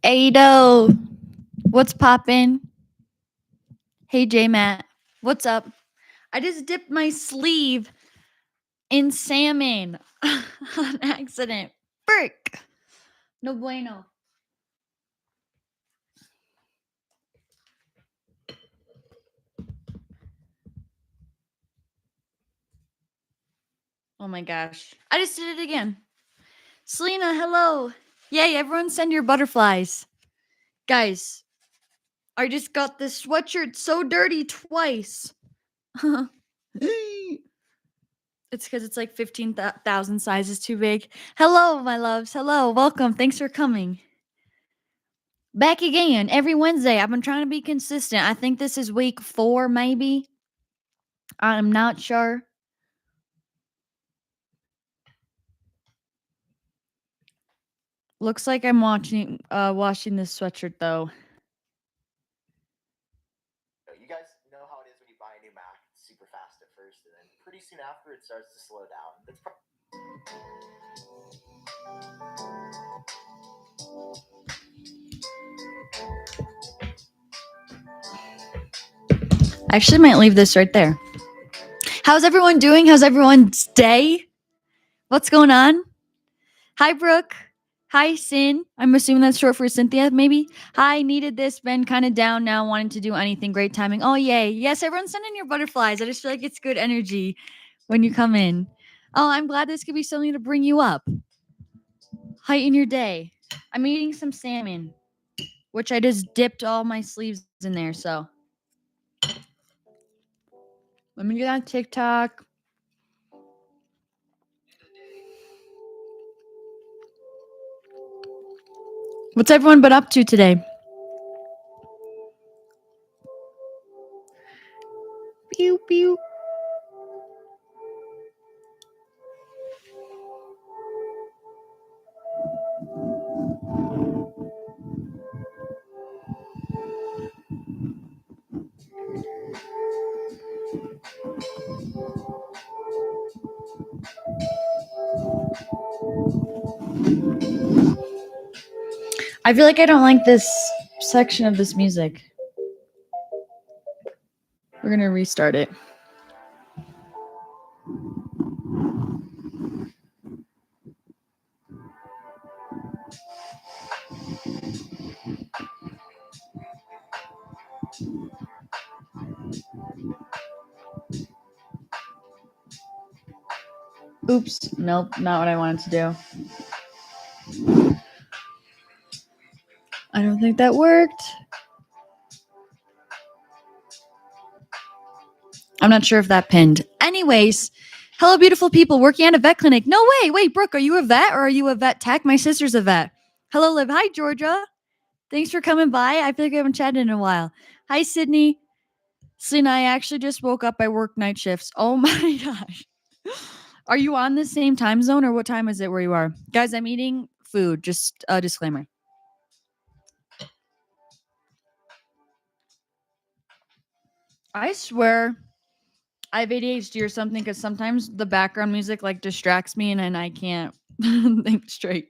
Ado, what's poppin'? Hey J Matt, what's up? I just dipped my sleeve in salmon on accident. Frick. No bueno. Oh my gosh. I just did it again. Selena, hello. Yay, everyone send your butterflies. Guys, I just got this sweatshirt so dirty twice. It's because it's like 15,000 sizes too big. Hello, my loves. Hello. Welcome. Thanks for coming. Back again every Wednesday. I've been trying to be consistent. I think this is week 4, maybe. I'm not sure. Looks like I'm washing this sweatshirt though. You guys know how it is when you buy a new Mac. It's super fast at first, and then pretty soon after it starts to slow down. I actually might leave this right there. How's everyone doing? How's everyone's day? What's going on? Hi, Brooke. Hi, Sin. I'm assuming that's short for Cynthia, maybe. Hi, needed this. Been kind of down now, wanting to do anything. Great timing. Oh, yay. Yes, everyone's sending your butterflies. I just feel like it's good energy when you come in. Oh, I'm glad this could be something to bring you up. Heighten your day. I'm eating some salmon, which I just dipped all my sleeves in there, so. Let me get on TikTok. What's everyone been up to today? Pew, pew. I feel like I don't like this section of this music. We're going to restart it. Oops. Nope, not what I wanted to do. I don't think that worked. I'm not sure if that pinned. Anyways, hello, beautiful people working at a vet clinic. No way. Wait, Brooke, are you a vet or are you a vet tech? My sister's a vet. Hello, Liv. Hi, Georgia. Thanks for coming by. I feel like we haven't chatted in a while. Hi, Sydney. Selena, I actually just woke up. I work night shifts. Oh my gosh. Are you on the same time zone or what time is it where you are? Guys, I'm eating food. Just a disclaimer. I swear I have ADHD or something because sometimes the background music like distracts me and then I can't think straight.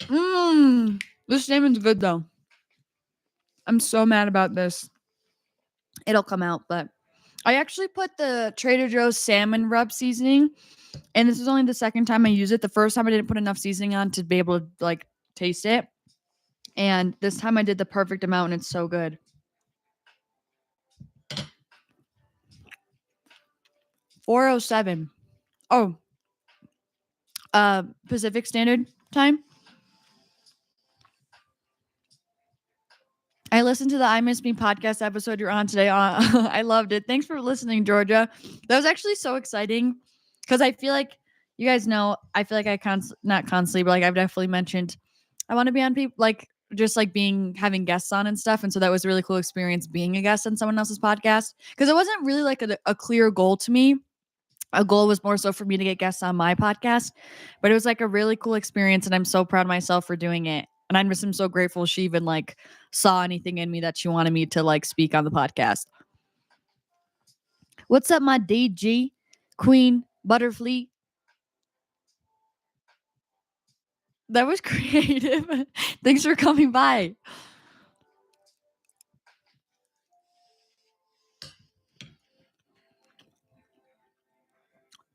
This salmon's good though. I'm so mad about this. It'll come out, but I actually put the Trader Joe's salmon rub seasoning, and this is only the second time I use it. The first time I didn't put enough seasoning on to be able to like taste it, and this time I did the perfect amount, and it's so good. 4:07. Oh, Pacific Standard Time. I listened to the I Miss Me podcast episode you're on today. I loved it. Thanks for listening, Georgia. That was actually so exciting because I feel like you guys know, I feel like not constantly, but like I've definitely mentioned I want to be on people like just like having guests on and stuff. And so that was a really cool experience being a guest on someone else's podcast because it wasn't really like a clear goal to me. A goal was more so for me to get guests on my podcast, but it was like a really cool experience. And I'm so proud of myself for doing it. And I'm so grateful she even like saw anything in me that she wanted me to like speak on the podcast. What's up, my DG Queen Butterfly? That was creative. Thanks for coming by.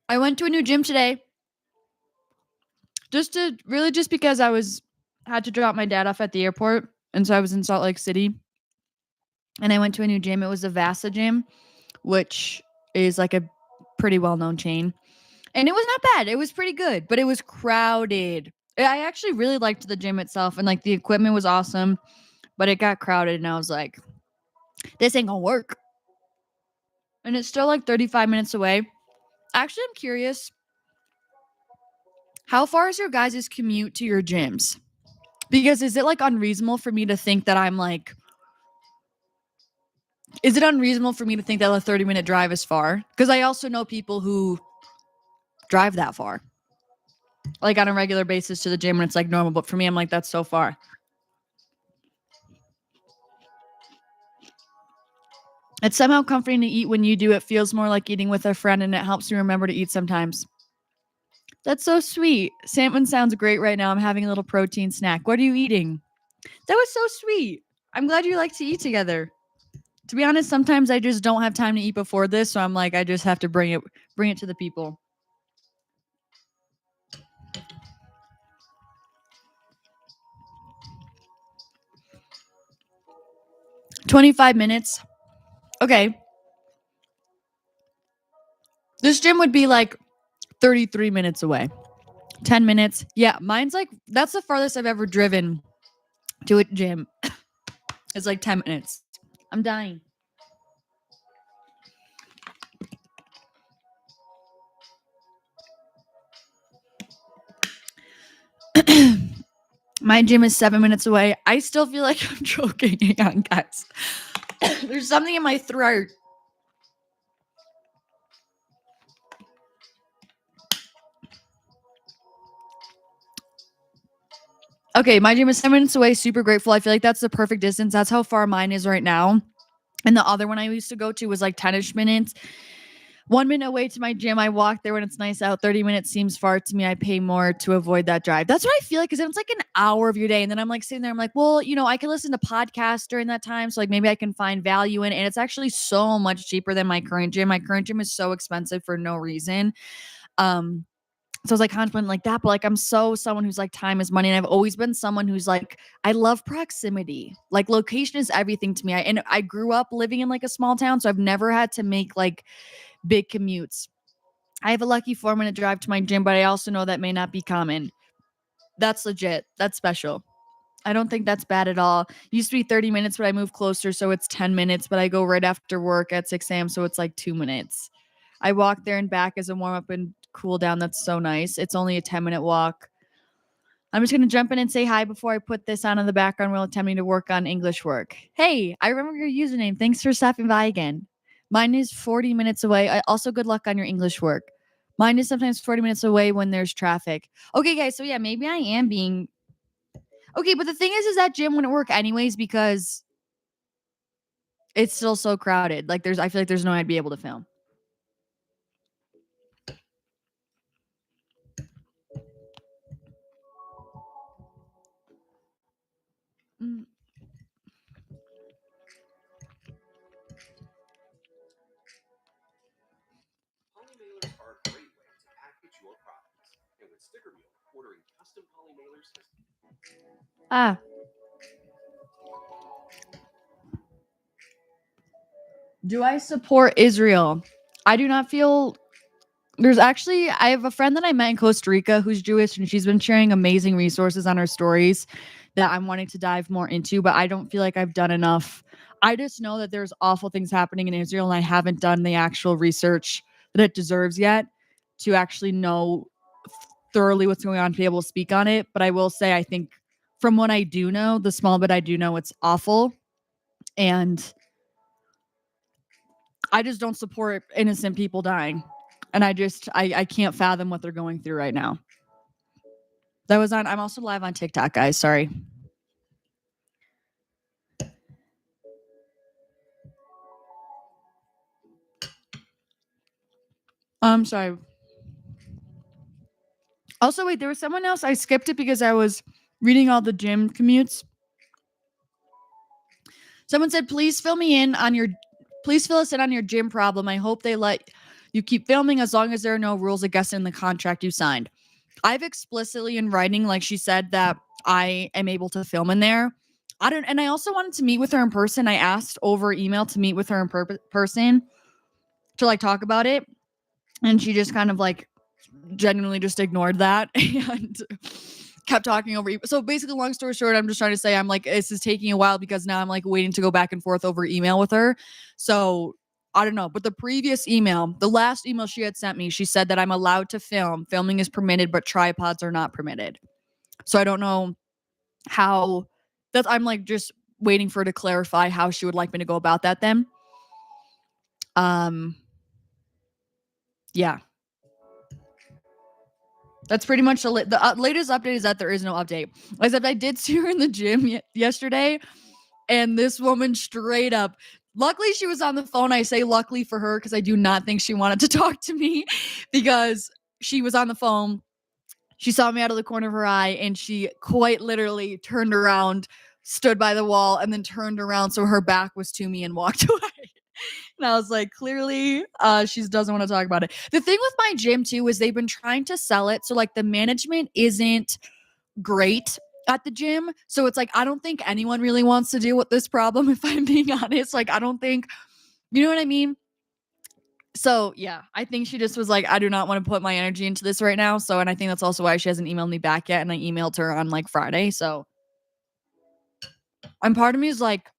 I went to a new gym today. Just because I had to drop my dad off at the airport, and so I was in Salt Lake City. And I went to a new gym. It was a Vasa gym, which is like a pretty well-known chain. And it was not bad. It was pretty good, but it was crowded. I actually really liked the gym itself, and like the equipment was awesome, but it got crowded, and I was like, this ain't gonna work. And it's still like 35 minutes away. Actually, I'm curious, how far is your guys' commute to your gyms? Because is it like unreasonable for me to think that I'm like, is it unreasonable for me to think that a 30-minute drive is far? Because I also know people who drive that far, like on a regular basis to the gym, and it's like normal. But for me, I'm like, that's so far. It's somehow comforting to eat when you do. It feels more like eating with a friend, and it helps me remember to eat sometimes. That's so sweet. Salmon sounds great right now. I'm having a little protein snack. What are you eating? That was so sweet. I'm glad you like to eat together. To be honest, sometimes I just don't have time to eat before this, so I'm like, I just have to bring it to the people. 25 minutes. Okay. This gym would be like 33 minutes away. 10 minutes. Yeah, mine's like, that's the farthest I've ever driven to a gym. It's like 10 minutes. I'm dying. My gym is 7 minutes away. I still feel like I'm choking. Hang on, guys. There's something in my throat. Okay, my gym is 7 minutes away. Super grateful. I feel like that's the perfect distance. That's how far mine is right now. And the other one I used to go to was like 10-ish minutes. 1 minute away to my gym. I walk there when it's nice out. 30 minutes seems far to me. I pay more to avoid that drive. That's what I feel like, because it's like an hour of your day. And then I'm like sitting there, I'm like, well, I can listen to podcasts during that time. So like maybe I can find value in it. And it's actually so much cheaper than my current gym. My current gym is so expensive for no reason. So I was like contemplating like that, but like I'm someone who's like time is money, and I've always been someone who's like, I love proximity. Like location is everything to me. And I grew up living in like a small town, so I've never had to make like big commutes. I have a lucky 4-minute drive to my gym, but I also know that may not be common. That's legit. That's special. I don't think that's bad at all. Used to be 30 minutes, but I moved closer, so it's 10 minutes, but I go right after work at 6 a.m., so it's like 2 minutes. I walk there and back as a warm up and cool down. That's so nice. It's only a 10-minute walk. I'm just going to jump in and say hi before I put this on in the background while attempting to work on English work. Hey, I remember your username. Thanks for stopping by again. Mine is 40 minutes away. Also, good luck on your English work. Mine is sometimes 40 minutes away when there's traffic. Okay, guys. So, yeah, maybe I am being. Okay, but the thing is that gym wouldn't work anyways because it's still so crowded. Like, I feel like there's no way I'd be able to film. Mm. Poly mailers are a great way to package your products. And with Sticker Mule, ordering custom poly mailers has Ah. Do I support Israel? I do not feel. I have a friend that I met in Costa Rica who's Jewish, and she's been sharing amazing resources on her stories that I'm wanting to dive more into, but I don't feel like I've done enough. I just know that there's awful things happening in Israel, and I haven't done the actual research that it deserves yet to actually know thoroughly what's going on to be able to speak on it. But I will say, I think from what I do know, the small bit I do know, it's awful. And I just don't support innocent people dying. And I can't fathom what they're going through right now. I'm also live on TikTok, guys. Sorry. I'm sorry. Also, wait, there was someone else. I skipped it because I was reading all the gym commutes. Someone said, please fill us in on your gym problem. I hope they let you keep filming as long as there are no rules against it in the contract you signed. I've explicitly in writing, like she said, that I am able to film in there. And I also wanted to meet with her in person. I asked over email to meet with her in person to like talk about it. And she just kind of like genuinely just ignored that and kept talking over. So basically, long story short, I'm just trying to say I'm like, this is taking a while because now I'm like waiting to go back and forth over email with her. So I don't know. But the previous email, the last email she had sent me, she said that I'm allowed to film. Filming is permitted, but tripods are not permitted. So I don't know how that I'm like just waiting for her to clarify how she would like me to go about that then. Yeah. That's pretty much the latest update is that there is no update. Except I did see her in the gym yesterday, and this woman straight up, luckily she was on the phone. I say luckily for her because I do not think she wanted to talk to me because she was on the phone. She saw me out of the corner of her eye, and she quite literally turned around, stood by the wall, and then turned around so her back was to me and walked away. And I was like, clearly, she doesn't want to talk about it. The thing with my gym, too, is they've been trying to sell it. So, like, the management isn't great at the gym. So it's like, I don't think anyone really wants to deal with this problem, if I'm being honest. Like, I don't think, you know what I mean? So, yeah, I think she just was like, I do not want to put my energy into this right now. So, and I think that's also why she hasn't emailed me back yet. And I emailed her on, like, Friday. So, and part of me is like,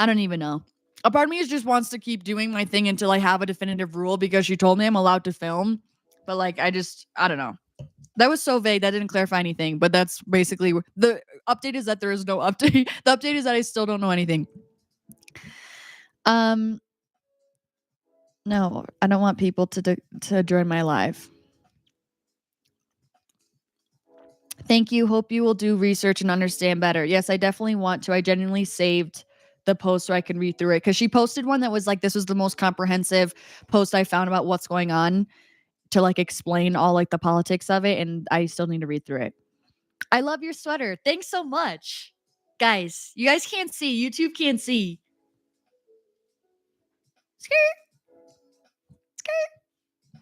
I don't even know. A part of me just wants to keep doing my thing until I have a definitive rule because she told me I'm allowed to film. But like, I don't know. That was so vague. That didn't clarify anything. But that's basically the update is that there is no update. The update is that I still don't know anything. No, I don't want people to join my live. Thank you. Hope you will do research and understand better. Yes, I definitely want to. I genuinely saved the post so I can read through it because she posted one that was like, this was the most comprehensive post I found about what's going on to like explain all like the politics of it. And I still need to read through it. I love your sweater. Thanks so much. Guys, you guys can't see. YouTube can't see. Skirt. Skirt.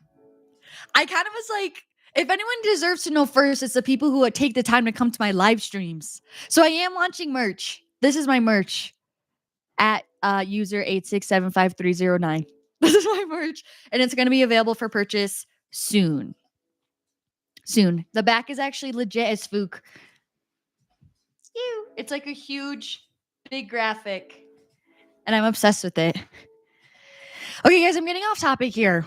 I kind of was like, if anyone deserves to know first, it's the people who would take the time to come to my live streams. So I am launching merch. This is my merch at user 8675309. This is my merch, and it's going to be available for purchase soon. Soon. The back is actually legit as spook. It's like a huge, big graphic, and I'm obsessed with it. Okay, guys, I'm getting off topic here.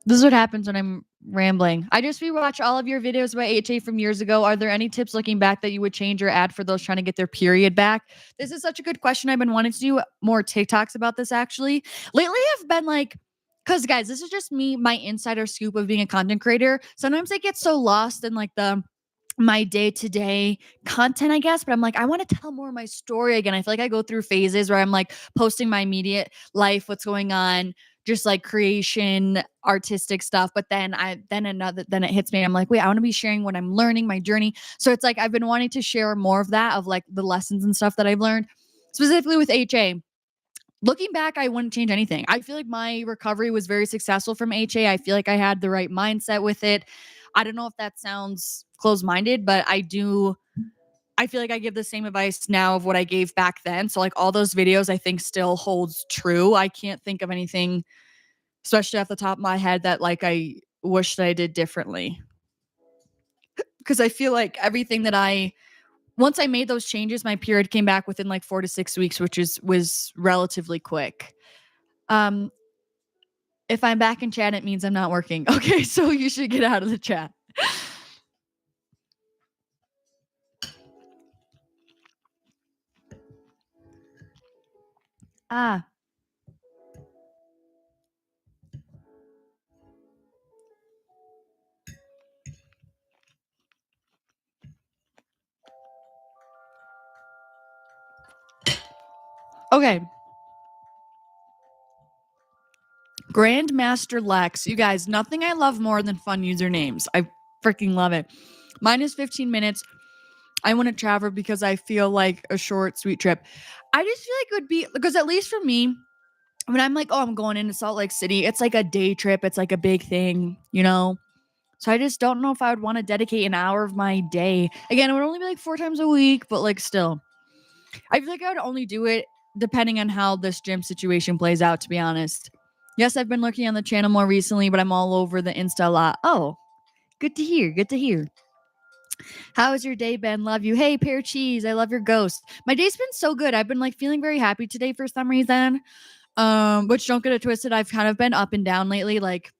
This is what happens when I'm rambling. I just rewatched all of your videos about HA from years ago. Are there any tips looking back that you would change or add for those trying to get their period back? This is such a good question. I've been wanting to do more TikToks about this actually. Lately, I've been like, because guys, this is just me, my insider scoop of being a content creator. Sometimes I get so lost in like my day-to-day content, I guess, but I'm like, I want to tell more of my story again. I feel like I go through phases where I'm like posting my immediate life, what's going on, just like creation, artistic stuff. But then it hits me. I'm like, wait, I want to be sharing what I'm learning, my journey. So it's like I've been wanting to share more of that, of like the lessons and stuff that I've learned, specifically with HA. Looking back, I wouldn't change anything. I feel like my recovery was very successful from HA. I feel like I had the right mindset with it. I don't know if that sounds closed-minded, but I feel like I give the same advice now of what I gave back then. So like all those videos I think still holds true. I can't think of anything, especially off the top of my head, that like I wish that I did differently. Because I feel like everything that once I made those changes, my period came back within like 4 to 6 weeks, which was relatively quick. If I'm back in chat, it means I'm not working. Okay, so you should get out of the chat. Okay. Grandmaster Lex. You guys, nothing I love more than fun usernames. I freaking love it. Mine is 15 minutes. I want to travel because I feel like a short, sweet trip. I just feel like it would be, because at least for me, when I'm like, oh, I'm going into Salt Lake City, it's like a day trip. It's like a big thing, you know? So I just don't know if I would want to dedicate an hour of my day. Again, it would only be like 4 times a week, but like still. I feel like I would only do it depending on how this gym situation plays out, to be honest. Yes, I've been looking on the channel more recently, but I'm all over the Insta a lot. Oh, good to hear. Good to hear. How has your day been? Love you. Hey, pear cheese. I love your ghost. My day's been so good. I've been like feeling very happy today for some reason. Which don't get it twisted. I've kind of been up and down lately. Like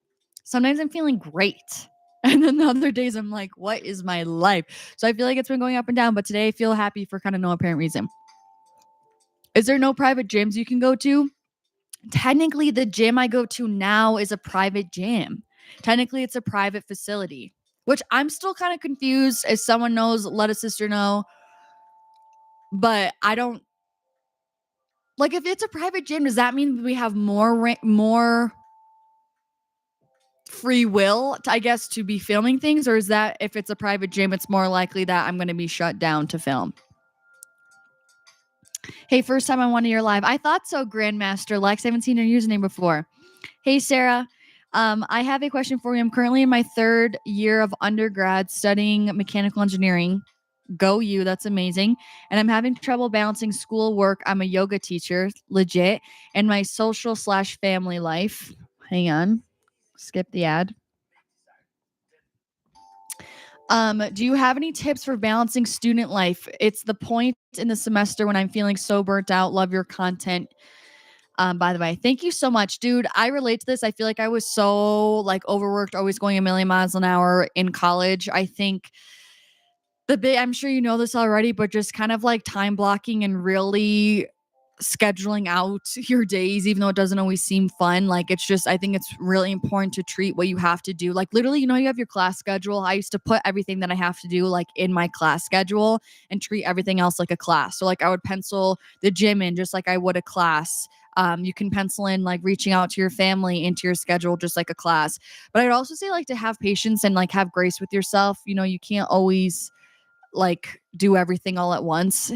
sometimes I'm feeling great. And then the other days I'm like, what is my life? So I feel like it's been going up and down, but today I feel happy for kind of no apparent reason. Is there no private gyms you can go to? Technically, the gym I go to now is a private gym. Technically, it's a private facility, which I'm still kind of confused. If someone knows, let a sister know. But I don't like, if it's a private gym, does that mean we have more free will, I guess, to be filming things? Or is that if it's a private gym, it's more likely that I'm going to be shut down to film? Hey, first time on one of your live. I thought so, Grandmaster Lex. I haven't seen your username before. Hey, Sarah. I have a question for you. I'm currently in my 3rd year of undergrad studying mechanical engineering. Go you, that's amazing. And I'm having trouble balancing school work. I'm a yoga teacher, legit, and my social/family life. Hang on. Skip the ad. Do you have any tips for balancing student life? It's the point in the semester when I'm feeling so burnt out. Love your content. By the way, thank you so much, dude. I relate to this. I feel like I was so like overworked, always going a million miles an hour in college. I think I'm sure you know this already, but just kind of like time blocking and really scheduling out your days, even though it doesn't always seem fun. Like it's just, I think it's really important to treat what you have to do. Like literally, you have your class schedule. I used to put everything that I have to do like in my class schedule and treat everything else like a class. So like I would pencil the gym in just like I would a class. You can pencil in like reaching out to your family into your schedule just like a class. But I'd also say like to have patience and like have grace with yourself. You can't always like do everything all at once,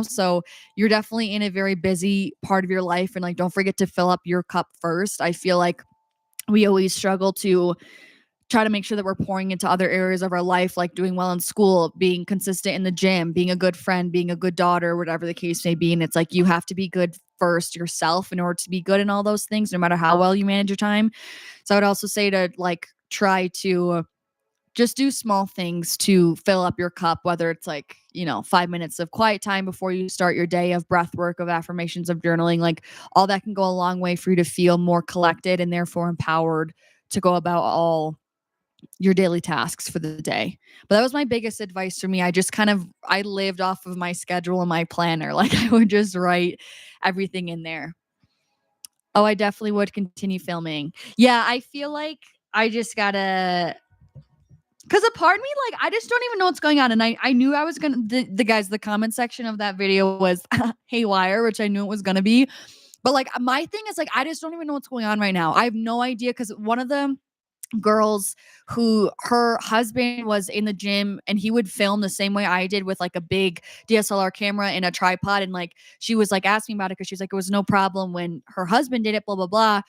so you're definitely in a very busy part of your life, and like don't forget to fill up your cup first. I feel like we always struggle to try to make sure that we're pouring into other areas of our life, like doing well in school, being consistent in the gym, being a good friend, being a good daughter, whatever the case may be. And it's like you have to be good first yourself in order to be good in all those things, no matter how well you manage your time. So I would also say to like try to just do small things to fill up your cup, whether it's like, 5 minutes of quiet time before you start your day, of breath work, of affirmations, of journaling. Like all that can go a long way for you to feel more collected and therefore empowered to go about all your daily tasks for the day. But that was my biggest advice for me. I lived off of my schedule and my planner. Like I would just write everything in there. Oh, I definitely would continue filming. Yeah, I feel like I just gotta, because a part of me, like, I just don't even know what's going on. And I knew I was going to, the comment section of that video was haywire, which I knew it was going to be. But like, my thing is like, I just don't even know what's going on right now. I have no idea, because one of the girls who her husband was in the gym and he would film the same way I did with like a big DSLR camera and a tripod. And like, she was like asking about it because she's like, it was no problem when her husband did it, blah, blah, blah.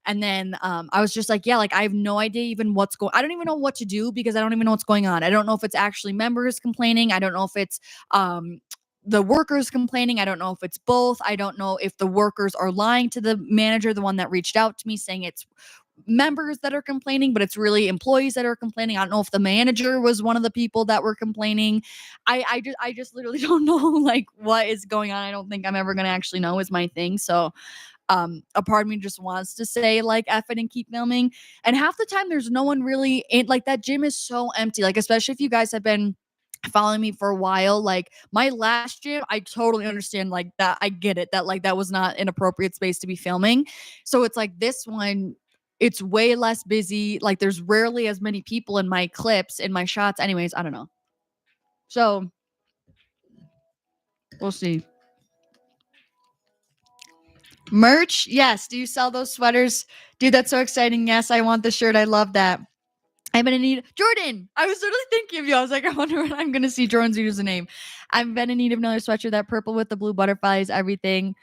And then I was just like, yeah, like I have no idea even I don't even know what to do, because I don't even know what's going on. I don't know if it's actually members complaining. I don't know if it's the workers complaining. I don't know if it's both. I don't know if the workers are lying to the manager, the one that reached out to me, saying it's members that are complaining, but it's really employees that are complaining. I don't know if the manager was one of the people that were complaining. I just literally don't know like what is going on. I don't think I'm ever going to actually know is my thing. So a part of me just wants to say like F it and keep filming. And half the time there's no one really in, like that gym is so empty. Like, especially if you guys have been following me for a while, like my last gym, I totally understand like that. I get it that like that was not an appropriate space to be filming. So it's like this one, it's way less busy. Like there's rarely as many people in my clips, in my shots. Anyways, I don't know. So we'll see. Merch? Yes. Do you sell those sweaters? Dude, that's so exciting. Yes, I want the shirt. I love that. I'm gonna need Jordan. I was literally thinking of you. I was like, I wonder when I'm gonna see Jordan's username. I've been in need of another sweatshirt. That purple with the blue butterflies, everything.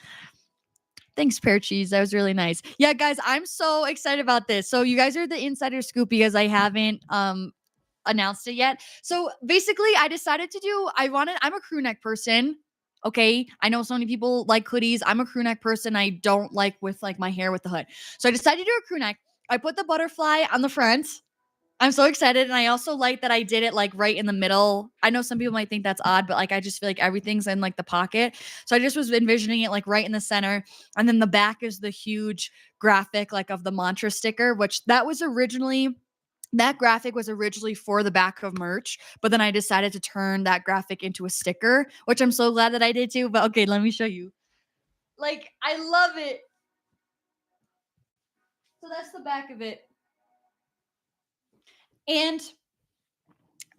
Thanks, Pear Cheese. That was really nice. Yeah, guys, I'm so excited about this. So you guys are the insider scoop because I haven't announced it yet. So basically, I decided to do. I'm a crew neck person. Okay, I know so many people like hoodies. I'm a crew neck person. I don't like with like my hair with the hood. So I decided to do a crew neck. I put the butterfly on the front. I'm so excited. And I also like that I did it like right in the middle. I know some people might think that's odd, but like I just feel like everything's in like the pocket. So I just was envisioning it like right in the center. And then the back is the huge graphic like of the mantra sticker, which that graphic was originally for the back of merch, but then I decided to turn that graphic into a sticker, which I'm so glad that I did too. But okay, let me show you. Like, I love it. So that's the back of it. And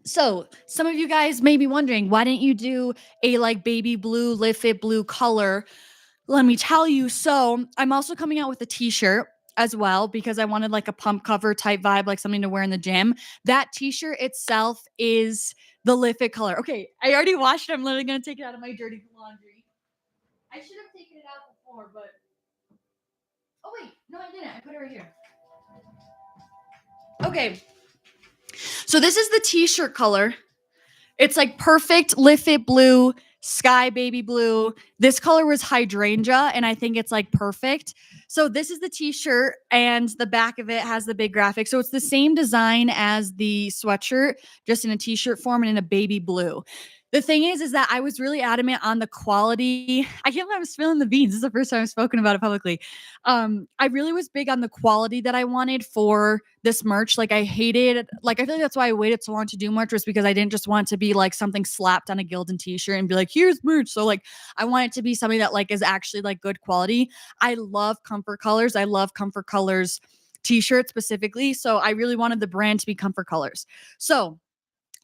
so some of you guys may be wondering, why didn't you do a like baby blue, live fit blue color? Let me tell you. So I'm also coming out with a t-shirt as well because I wanted like a pump cover type vibe, like something to wear in the gym. That t-shirt itself is the live fit color. Okay, I already washed it. I'm literally going to take it out of my dirty laundry. I should have taken it out before, but... Oh, wait. No, I didn't. I put it right here. Okay. So this is the t-shirt color. It's like perfect live fit blue, sky baby blue. This color was hydrangea, and I think it's like perfect. So this is the t-shirt, and the back of it has the big graphic. So it's the same design as the sweatshirt, just in a t-shirt form and in a baby blue. The thing is that I was really adamant on the quality. I can't believe I'm spilling the beans. This is the first time I've spoken about it publicly. I really was big on the quality that I wanted for this merch. Like I hated, like I feel like that's why I waited so long to do merch, was because I didn't just want it to be like something slapped on a Gildan t-shirt and be like, here's merch. So like I want it to be something that like is actually like good quality. I love Comfort Colors. I love Comfort Colors t-shirts specifically. So I really wanted the brand to be Comfort Colors. So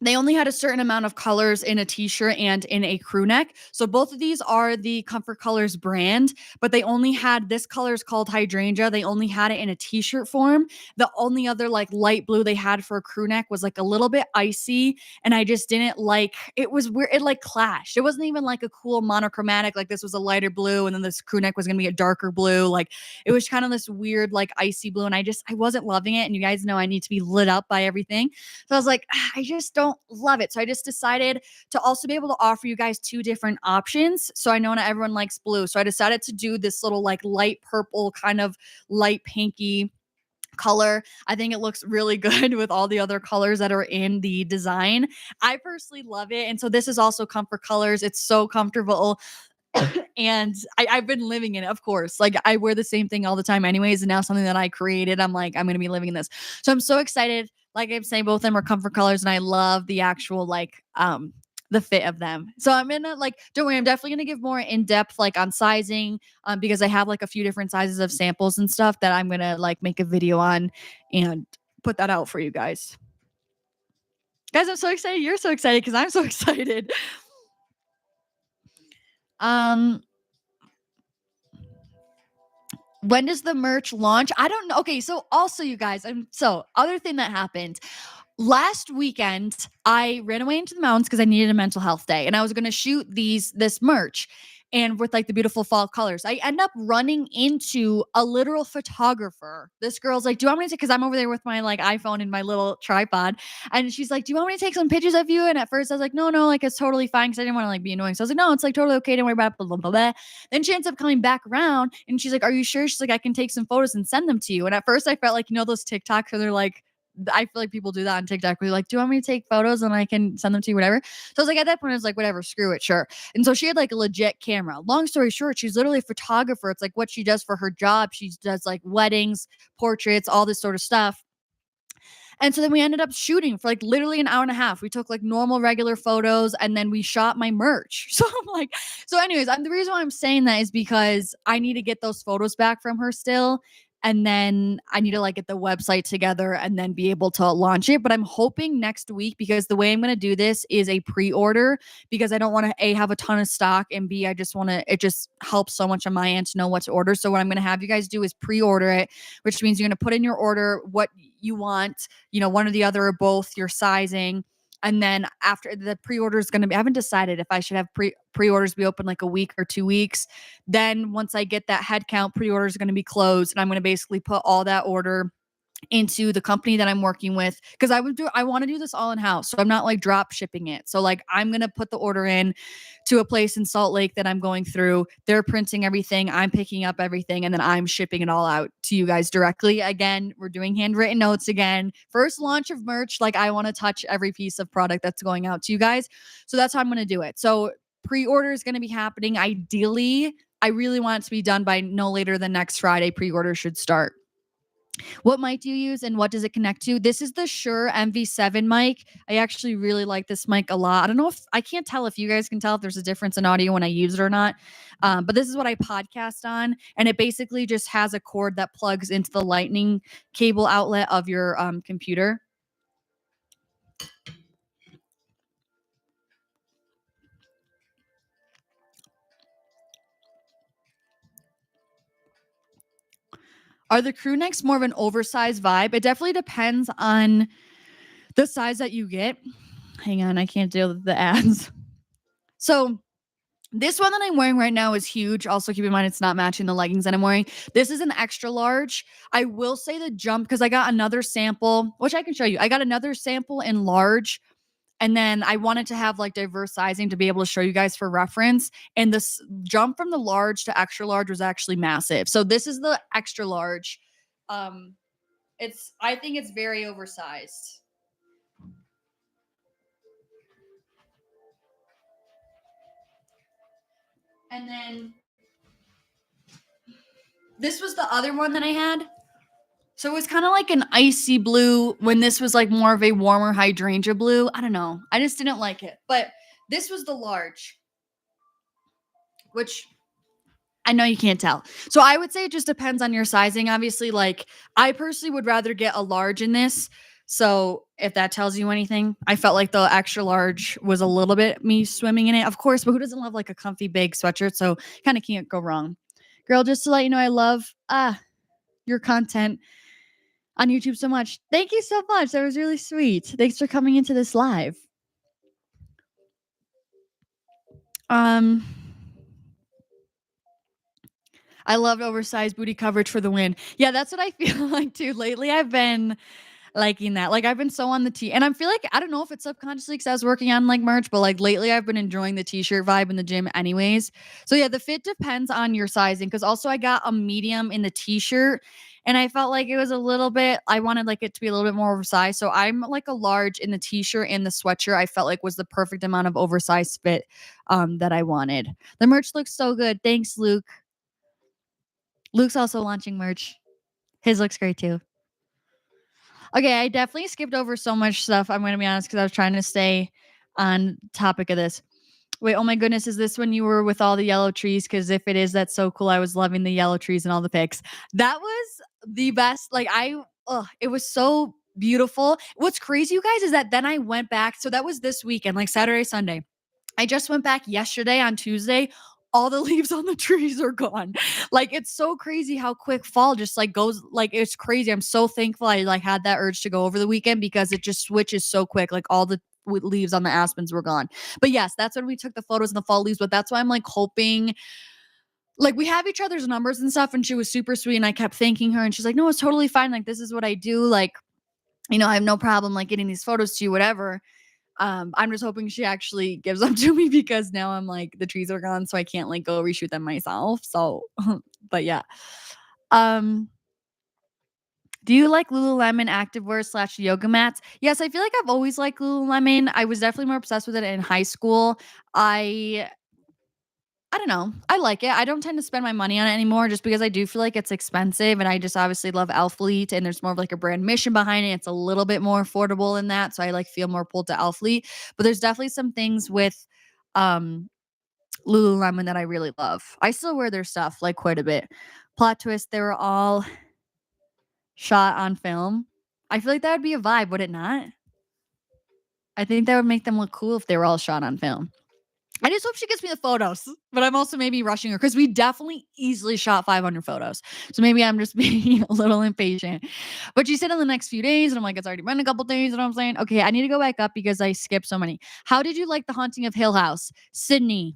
they only had a certain amount of colors in a t-shirt and in a crew neck. So both of these are the Comfort Colors brand, but they only had, this color is called hydrangea. They only had it in a t-shirt form. The only other like light blue they had for a crew neck was like a little bit icy. And I just didn't like, it was weird. It like clashed. It wasn't even like a cool monochromatic. Like this was a lighter blue and then this crew neck was going to be a darker blue. Like it was kind of this weird, like icy blue. And I wasn't loving it. And you guys know I need to be lit up by everything. So I was like, I just don't love it. So I just decided to also be able to offer you guys two different options. So I know not everyone likes blue. So I decided to do this little like light purple, kind of light pinky color. I think it looks really good with all the other colors that are in the design. I personally love it. And so this is also Comfort Colors. It's so comfortable. And I've been living in it, of course. Like I wear the same thing all the time anyways. And now something that I created, I'm like, I'm going to be living in this. So I'm so excited. Like I'm saying, both of them are Comfort Colors and I love the actual like the fit of them. So I'm gonna like, don't worry, I'm definitely gonna give more in depth like on sizing because I have like a few different sizes of samples and stuff that I'm gonna like make a video on and put that out for you guys. Guys, I'm so excited. You're so excited because I'm so excited. When does the merch launch? I don't know. Okay, so also you guys, other thing that happened last weekend, I ran away into the mountains because I needed a mental health day, and I was going to shoot this merch, and with like the beautiful fall colors, I end up running into a literal photographer. This girl's like, "Do you want me to take?" Because I'm over there with my like iPhone and my little tripod, and she's like, "Do you want me to take some pictures of you?" And at first, I was like, "No, like it's totally fine," because I didn't want to like be annoying. So I was like, "No, it's like totally okay. Don't worry about it." Blah, blah, blah, blah. Then she ends up coming back around, and she's like, "Are you sure?" She's like, "I can take some photos and send them to you." And at first, I felt like those TikToks where they're like, I feel like people do that on TikTok. We're like, "Do you want me to take photos and I can send them to you, whatever?" So I was like, at that point, I was like, whatever, screw it, sure. And so she had like a legit camera. Long story short, she's literally a photographer. It's like what she does for her job. She does like weddings, portraits, all this sort of stuff. And so then we ended up shooting for like literally an hour and a half. We took like normal, regular photos and then we shot my merch. So I'm like, so anyways, the reason why I'm saying that is because I need to get those photos back from her still. And then I need to like get the website together and then be able to launch it. But I'm hoping next week, because the way I'm going to do this is a pre-order, because I don't want to A, have a ton of stock, and B, I just want to, it just helps so much on my end to know what to order. So what I'm going to have you guys do is pre-order it, which means you're going to put in your order, what you want, one or the other or both, your sizing. And then after the pre-order is going to be, I haven't decided if I should have pre-orders be open like a week or 2 weeks. Then once I get that head count, pre-orders is going to be closed. And I'm going to basically put all that order into the company that I'm working with, because I want to do this all in house. So I'm not like drop shipping it. So like I'm going to put the order in to a place in Salt Lake that I'm going through. They're printing everything. I'm picking up everything, and then I'm shipping it all out to you guys directly. Again, we're doing handwritten notes again. First launch of merch. Like I want to touch every piece of product that's going out to you guys. So that's how I'm going to do it. So pre-order is going to be happening. Ideally, I really want it to be done by no later than next Friday. Pre-order should start. What mic do you use and what does it connect to? This is the Shure MV7 mic. I actually really like this mic a lot. I don't know if I can't tell if you guys can tell if there's a difference in audio when I use it or not. But this is what I podcast on. And it basically just has a cord that plugs into the lightning cable outlet of your computer. Are the crew necks more of an oversized vibe? It definitely depends on the size that you get. Hang on, I can't deal with the ads. So this one that I'm wearing right now is huge. Also, keep in mind it's not matching the leggings that I'm wearing. This is an extra large. I will say the jump, because I got another sample, which I can show you. I got another sample in large, and then I wanted to have like diverse sizing to be able to show you guys for reference. And this jump from the large to extra large was actually massive. So this is the extra large. I think it's very oversized. And then this was the other one that I had. So it was kind of like an icy blue when this was like more of a warmer hydrangea blue. I don't know. I just didn't like it. But this was the large, which I know you can't tell. So I would say it just depends on your sizing. Obviously, like I personally would rather get a large in this. So if that tells you anything, I felt like the extra large was a little bit me swimming in it, of course, but who doesn't love like a comfy big sweatshirt? So kind of can't go wrong. Girl, just to let you know, I love your content on YouTube so much. Thank you so much. That was really sweet. Thanks for coming into this live. I loved oversized booty coverage for the win. Yeah, that's what I feel like too. Lately, I've been liking that. Like I've been so on the tee, and I feel like I don't know if it's subconsciously because I was working on like merch, but like lately I've been enjoying the t-shirt vibe in the gym anyways. So yeah, the fit depends on your sizing, because also I got a medium in the t-shirt and I felt like it was a little bit, I wanted like it to be a little bit more oversized. So I'm like a large in the t-shirt and the sweatshirt. I felt like was the perfect amount of oversized fit that I wanted. The merch looks so good. Thanks, Luke. Luke's also launching merch. His looks great too. Okay, I definitely skipped over so much stuff. I'm going to be honest, because I was trying to stay on topic of this. Wait, oh my goodness, is this when you were with all the yellow trees? Because if it is, that's so cool. I was loving the yellow trees and all the pics. That was the best. Like it was so beautiful. What's crazy, you guys, is that then I went back. So that was this weekend, like Saturday, Sunday. I just went back yesterday on Tuesday. All the leaves on the trees are gone. Like it's so crazy how quick fall just like goes. Like it's crazy. I'm so thankful I like had that urge to go over the weekend, because it just switches so quick. Like all the leaves on the aspens were gone. But yes, that's when we took the photos in the fall leaves. But that's why I'm like hoping, like we have each other's numbers and stuff. And she was super sweet, and I kept thanking her, and she's like, no, it's totally fine. Like this is what I do. Like, I have no problem like getting these photos to you, whatever. I'm just hoping she actually gives them to me, because now I'm like the trees are gone, so I can't like go reshoot them myself. So, but yeah. Do you like Lululemon activewear / yoga mats? Yes, I feel like I've always liked Lululemon. I was definitely more obsessed with it in high school. I don't know. I like it. I don't tend to spend my money on it anymore, just because I do feel like it's expensive, and I just obviously love Elfleet, and there's more of like a brand mission behind it. It's a little bit more affordable than that. So I like feel more pulled to Elfleet, but there's definitely some things with Lululemon that I really love. I still wear their stuff like quite a bit. Plot twist, they were all shot on film. I feel like that would be a vibe, would it not? I think that would make them look cool if they were all shot on film. I just hope she gets me the photos, but I'm also maybe rushing her because we definitely easily shot 500 photos. So maybe I'm just being a little impatient. But she said in the next few days, and I'm like, it's already been a couple days. You know what I'm saying? Okay, I need to go back up because I skipped so many. How did you like The Haunting of Hill House? Sydney,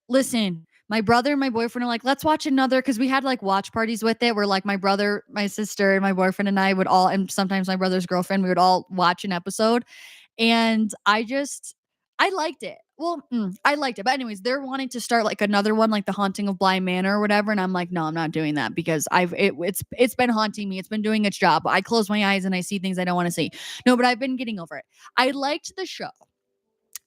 listen, my brother and my boyfriend are like, let's watch another, because we had like watch parties with it where like my brother, my sister, and my boyfriend and I would all, and sometimes my brother's girlfriend, we would all watch an episode. And I liked it. Well, I liked it. But anyways, they're wanting to start like another one, like The Haunting of Bly Manor or whatever. And I'm like, no, I'm not doing that because it's been haunting me. It's been doing its job. I close my eyes and I see things I don't want to see. No, but I've been getting over it. I liked the show.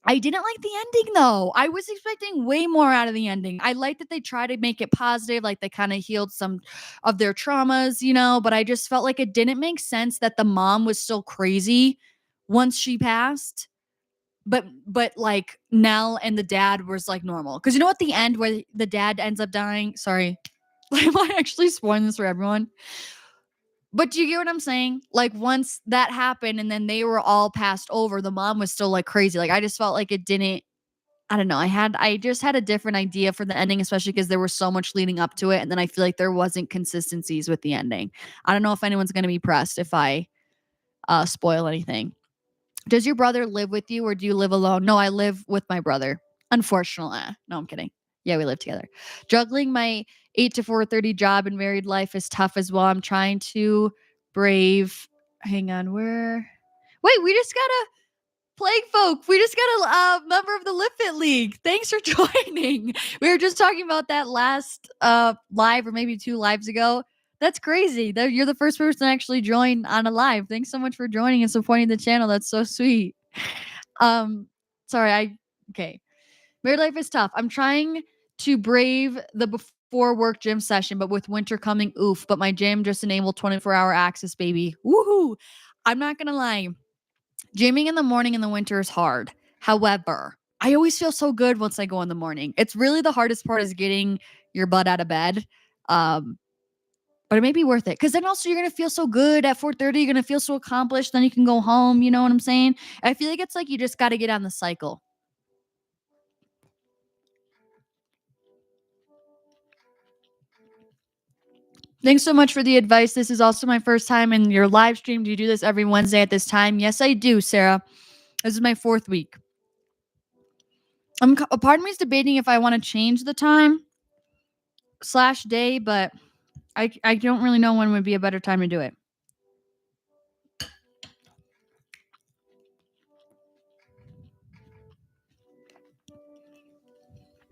I didn't like the ending though. I was expecting way more out of the ending. I like that they try to make it positive, like they kind of healed some of their traumas, but I just felt like it didn't make sense that the mom was still crazy once she passed. But like Nell and the dad was like normal. Because at the end where the dad ends up dying, sorry, am I actually spoiling this for everyone? But do you get what I'm saying? Like once that happened and then they were all passed over, the mom was still like crazy. Like I just felt like it didn't, I don't know. I just had a different idea for the ending, especially because there was so much leading up to it. And then I feel like there wasn't consistencies with the ending. I don't know if anyone's going to be pressed if I spoil anything. Does your brother live with you or do you live alone? No, I live with my brother. Unfortunately. No, I'm kidding. Yeah, we live together. Juggling my 8 to 4:30 job and married life is tough as well. I'm trying to brave. Hang on, where? Wait, we just got a Plague Folk. We just got a member of the Live Fit League. Thanks for joining. We were just talking about that last live or maybe 2 lives ago. That's crazy. You're the first person to actually join on a live. Thanks so much for joining and supporting the channel. That's so sweet. Sorry, okay. Married life is tough. I'm trying to brave the before work gym session, but with winter coming, oof. But my gym just enabled 24-hour access, baby. Woohoo. I'm not gonna lie. Gymming in the morning in the winter is hard. However, I always feel so good once I go in the morning. It's really the hardest part is getting your butt out of bed. But it may be worth it because then also you're going to feel so good at 4:30. You're going to feel so accomplished. Then you can go home. You know what I'm saying? I feel like it's like you just got to get on the cycle. Thanks so much for the advice. This is also my first time in your live stream. Do you do this every Wednesday at this time? Yes, I do, Sarah. This is my 4th week. A part of me is debating if I want to change the time / day, but I don't really know when would be a better time to do it.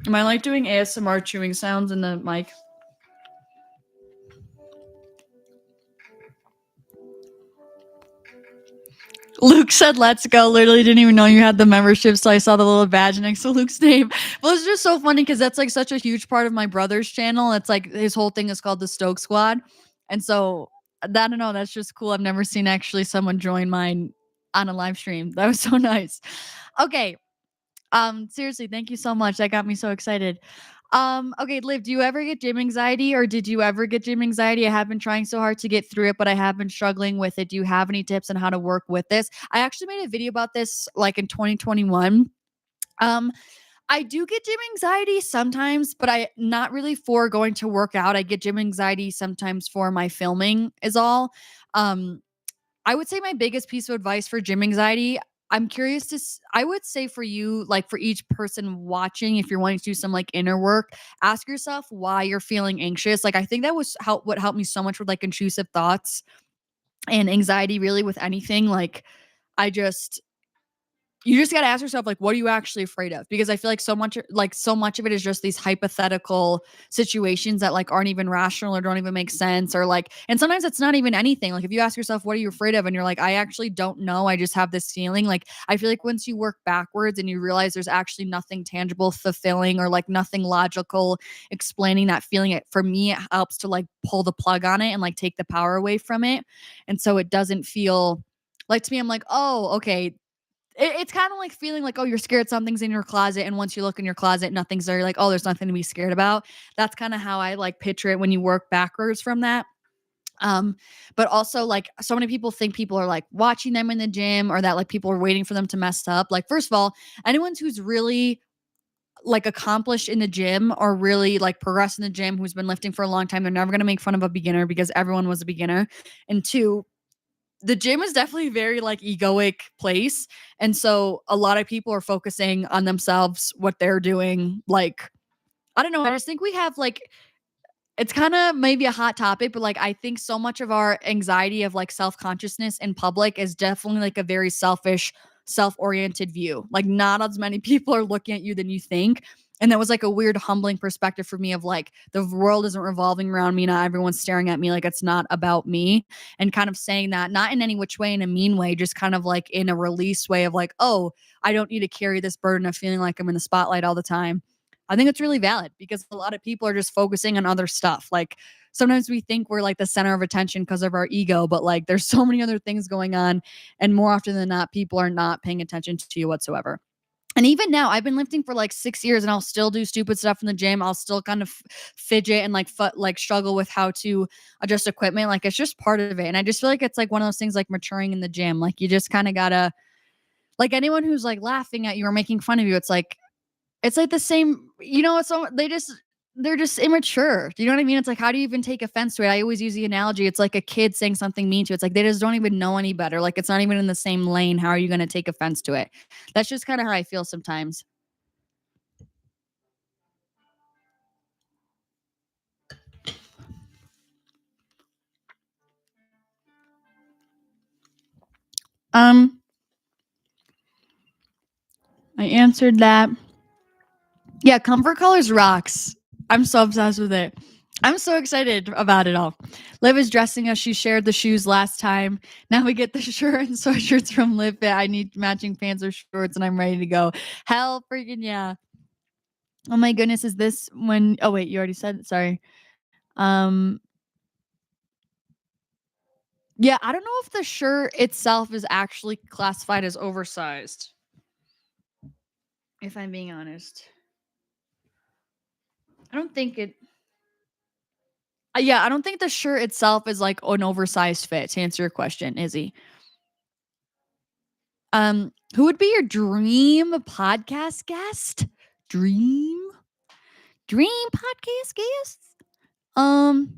Am I like doing ASMR chewing sounds in the mic? Luke said, let's go. Literally didn't even know you had the membership. So I saw the little badge next to Luke's name. Well, it's just so funny because that's like such a huge part of my brother's channel. It's like his whole thing is called the Stoke Squad. And so I don't know. That's just cool. I've never seen actually someone join mine on a live stream. That was so nice. Okay. Seriously, thank you so much. That got me so excited. Okay, Liv, do you ever get gym anxiety or did you ever get gym anxiety? I have been trying so hard to get through it, but I have been struggling with it. Do you have any tips on how to work with this? I actually made a video about this like in 2021. I do get gym anxiety sometimes, but I not really for going to work out. I get gym anxiety sometimes for my filming is all. I would say my biggest piece of advice for gym anxiety, I'm curious I would say for you, like for each person watching, if you're wanting to do some like inner work, ask yourself why you're feeling anxious. Like I think that was what helped me so much with like intrusive thoughts and anxiety really with anything. Like you just got to ask yourself, like, what are you actually afraid of? Because I feel like so much of it is just these hypothetical situations that like aren't even rational or don't even make sense or like, and sometimes it's not even anything. Like if you ask yourself, what are you afraid of? And you're like, I actually don't know. I just have this feeling. Like, I feel like once you work backwards and you realize there's actually nothing tangible, fulfilling, or like nothing logical explaining that feeling, for me, it helps to like pull the plug on it and like take the power away from it. And so it doesn't feel like, to me, I'm like, oh, okay, it's kind of like feeling like, oh, you're scared something's in your closet. And once you look in your closet, nothing's there. You're like, oh, there's nothing to be scared about. That's kind of how I like picture it when you work backwards from that. But also like so many people think people are like watching them in the gym or that like people are waiting for them to mess up. Like, first of all, anyone who's really like accomplished in the gym or really like progressed in the gym who's been lifting for a long time, they're never going to make fun of a beginner because everyone was a beginner. And two, the gym is definitely a very like egoic place. And so a lot of people are focusing on themselves, what they're doing. Like, I don't know. I just think we have like, it's kind of maybe a hot topic, but like I think so much of our anxiety of like self-consciousness in public is definitely like a very selfish, self-oriented view. Like not as many people are looking at you than you think. And that was like a weird humbling perspective for me of like the world isn't revolving around me. Not everyone's staring at me like it's not about me. And kind of saying that not in any which way in a mean way, just kind of like in a release way of like, oh, I don't need to carry this burden of feeling like I'm in the spotlight all the time. I think it's really valid because a lot of people are just focusing on other stuff. Like sometimes we think we're like the center of attention because of our ego, but like there's so many other things going on. And more often than not, people are not paying attention to you whatsoever. And even now, I've been lifting for like 6 years and I'll still do stupid stuff in the gym. I'll still kind of fidget and like struggle with how to adjust equipment. Like it's just part of it. And I just feel like it's like one of those things like maturing in the gym. Like you just kind of gotta, like anyone who's like laughing at you or making fun of you, it's like the same, it's so they're just immature. Do you know what I mean? It's like, how do you even take offense to it? I always use the analogy. It's like a kid saying something mean to you. It's like they just don't even know any better. Like it's not even in the same lane. How are you going to take offense to it? That's just kind of how I feel sometimes. Um, I answered that. Yeah, Comfort Colors rocks. I'm so obsessed with it. I'm so excited about it all. Liv is dressing us. She shared the shoes last time. Now we get the shirt and sweatshirts from Liv Fit. I need matching pants or shorts and I'm ready to go. Hell freaking yeah. Oh my goodness, is this when oh wait, you already said it. Sorry. Um yeah, I don't know if the shirt itself is actually classified as oversized. If I'm being honest. I don't think it yeah, I don't think the shirt itself is like an oversized fit to answer your question, Izzy. Who would be your dream podcast guest? Dream? Dream podcast guest? Um,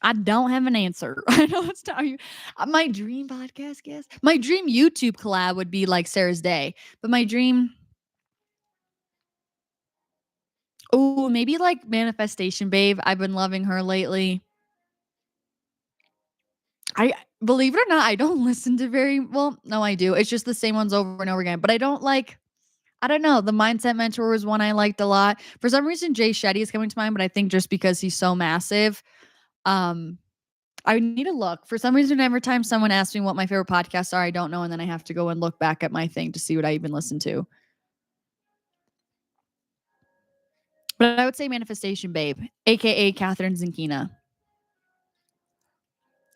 I don't have an answer. I know it's not you. My dream podcast guest. My dream YouTube collab would be like Sarah's Day, but my dream. Oh, maybe like Manifestation Babe. I've been loving her lately. I believe it or not, I don't listen to very well. No, I do. It's just the same ones over and over again. But I don't like. I don't know. The Mindset Mentor was one I liked a lot. For some reason, Jay Shetty is coming to mind, but I think just because he's so massive. Um, I need to look. For some reason, every time someone asks me what my favorite podcasts are, I don't know, and then I have to go and look back at my thing to see what I even listen to. But I would say Manifestation Babe, aka Catherine Zinkina.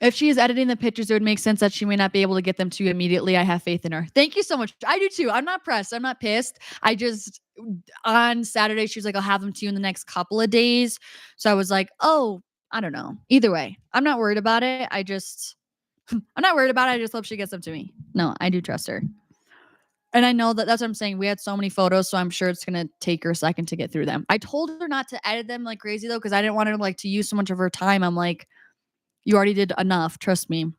If she is editing the pictures, it would make sense that she may not be able to get them to you immediately. I have faith in her. Thank you so much. I do too. I'm not pressed. I'm not pissed. I just on Saturday she was like, I'll have them to you in the next couple of days. So I was like, oh, I don't know. Either way, I'm not worried about it. I'm not worried about it. I just hope she gets them to me. No, I do trust her. And I know that's what I'm saying. We had so many photos, so I'm sure it's gonna take her a second to get through them. I told her not to edit them like crazy though, because I didn't want her like to use so much of her time. I'm like, you already did enough. Trust me.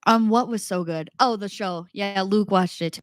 What was so good? Oh, the show. Yeah, Luke watched it.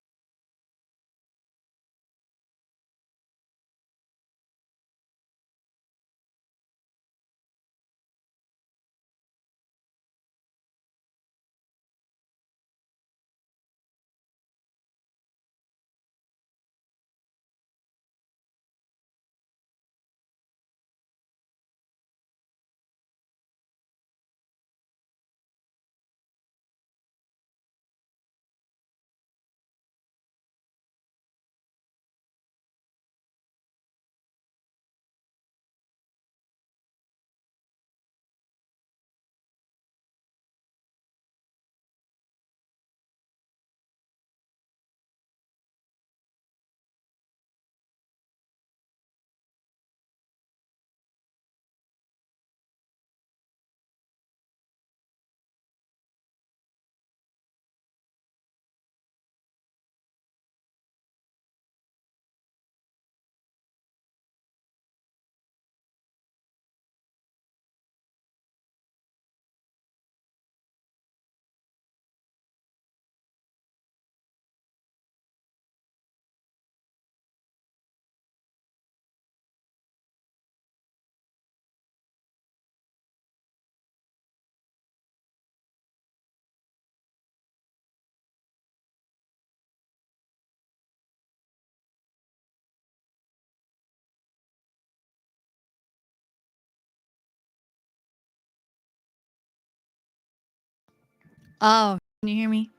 Oh, can you hear me?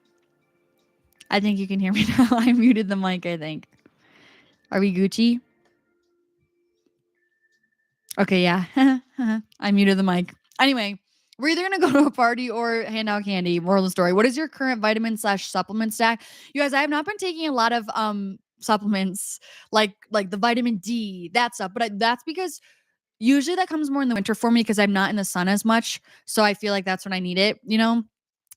I think you can hear me now. I muted the mic, I think. Are we Gucci? Okay, yeah. I muted the mic. Anyway, we're either gonna go to a party or hand out candy. Moral of the story. What is your current vitamin/supplement stack? You guys, I have not been taking a lot of supplements like the vitamin D, that stuff, but that's because usually that comes more in the winter for me because I'm not in the sun as much. So I feel like that's when I need it, you know?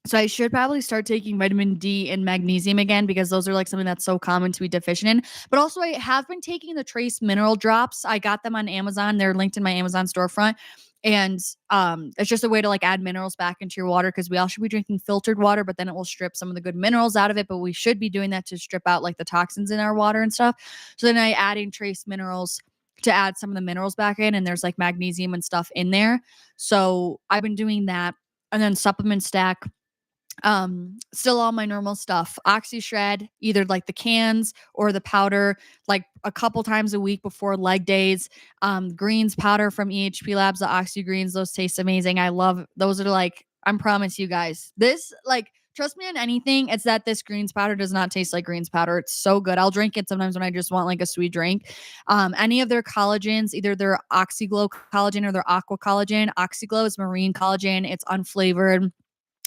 So I should probably start taking vitamin D and magnesium again because those are like something that's so common to be deficient in. But also I have been taking the trace mineral drops. I got them on Amazon. They're linked in my Amazon storefront. And it's just a way to like add minerals back into your water because we all should be drinking filtered water, but then it will strip some of the good minerals out of it. But we should be doing that to strip out like the toxins in our water and stuff. So then I add in trace minerals to add some of the minerals back in, and there's like magnesium and stuff in there. So I've been doing that. And then supplement stack, still all my normal stuff. Oxy Shred, either like the cans or the powder, like a couple times a week before leg days. Greens powder from EHP Labs, the Oxy Greens, those taste amazing. I love those. Are like, I promise you guys, this like trust me on anything. It's that this greens powder does not taste like greens powder. It's so good. I'll drink it sometimes when I just want like a sweet drink. Any of their collagens, either their Oxyglow collagen or their Aqua collagen. Oxyglow is marine collagen. It's unflavored.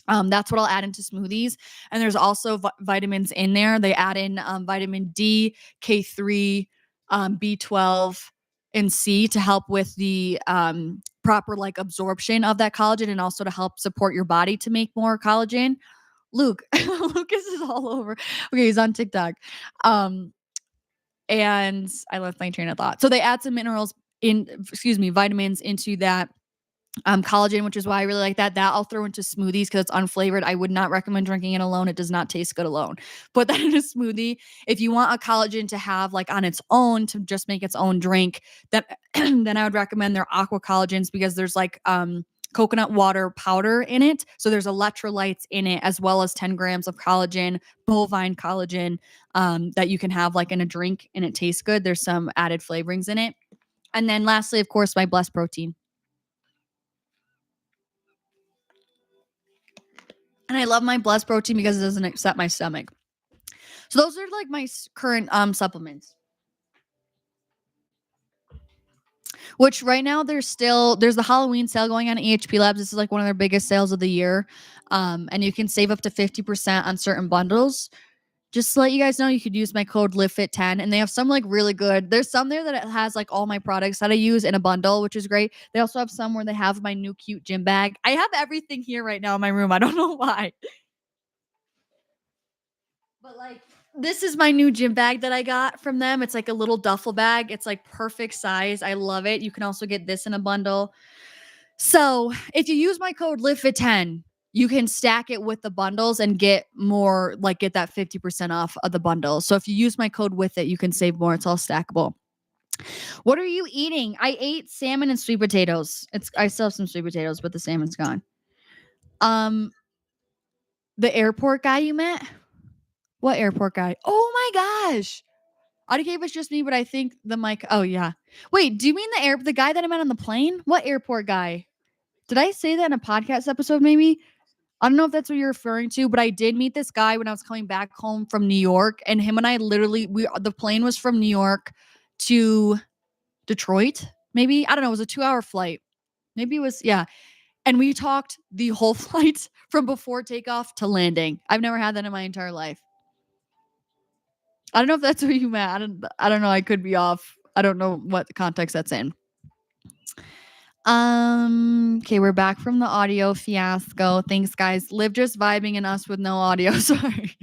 That's what I'll add into smoothies. And there's also vitamins in there. They add in vitamin D, K3, B12, and C to help with the proper like absorption of that collagen and also to help support your body to make more collagen. Luke, Lucas is all over. Okay, he's on TikTok. And I left my train of thought. So they add some vitamins into that collagen, which is why I really like that. That I'll throw into smoothies because it's unflavored. I would not recommend drinking it alone. It does not taste good alone. Put that in a smoothie. If you want a collagen to have like on its own to just make its own drink, then I would recommend their aqua collagens because there's like coconut water powder in it. So there's electrolytes in it as well as 10 grams of collagen, bovine collagen, that you can have like in a drink and it tastes good. There's some added flavorings in it. And then lastly, of course, my Blessed protein. And I love my Blessed protein because it doesn't upset my stomach. So those are like my current supplements. Which right now there's the Halloween sale going on at EHP Labs. This is like one of their biggest sales of the year. And you can save up to 50% on certain bundles. Just to let you guys know, you could use my code LIVEFIT10 and they have some like really good. There's some there that it has like all my products that I use in a bundle, which is great. They also have some where they have my new cute gym bag. I have everything here right now in my room. I don't know why. But like this is my new gym bag that I got from them. It's like a little duffel bag. It's like perfect size. I love it. You can also get this in a bundle. So if you use my code LIVEFIT10, you can stack it with the bundles and get more, like get that 50% off of the bundle. So if you use my code with it, you can save more. It's all stackable. What are you eating? I ate salmon and sweet potatoes. I still have some sweet potatoes, but the salmon's gone. The airport guy you met? What airport guy? Oh my gosh. Audie was just me, but I think the mic. Oh yeah. Wait, do you mean the guy that I met on the plane? What airport guy? Did I say that in a podcast episode? Maybe. I don't know if that's what you're referring to, but I did meet this guy when I was coming back home from New York, and him and I literally the plane was from New York to Detroit. Maybe I don't know. It was a 2-hour flight. Maybe it was yeah. And we talked the whole flight from before takeoff to landing. I've never had that in my entire life. I don't know if that's where you met. I don't know. I could be off. I don't know what context that's in. Okay, we're back from the audio fiasco. Thanks, guys. Liv just vibing and us with no audio. Sorry.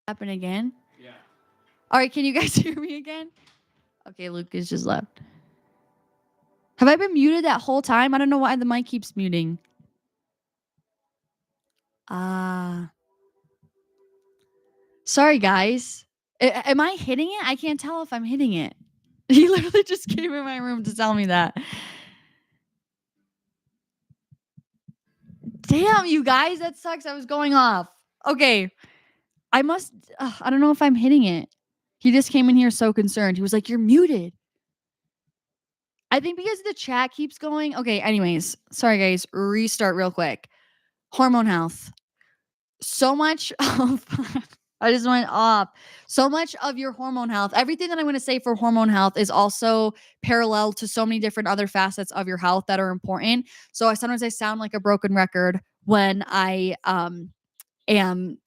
Happen again? Yeah. All right, can you guys hear me again? Okay, Lucas just left. Have I been muted that whole time? I don't know why the mic keeps muting. Sorry, guys. Am I hitting it? I can't tell if I'm hitting it. He literally just came in my room to tell me that. Damn, you guys, that sucks. I was going off. Okay. I don't know if I'm hitting it. He just came in here so concerned. He was like, "You're muted." I think because the chat keeps going. Okay, anyways. Sorry, guys. Restart real quick. Hormone health. So much of I just went off. So much of your hormone health, everything that I'm going to say for hormone health is also parallel to so many different other facets of your health that are important. So sometimes I sound like a broken record when I am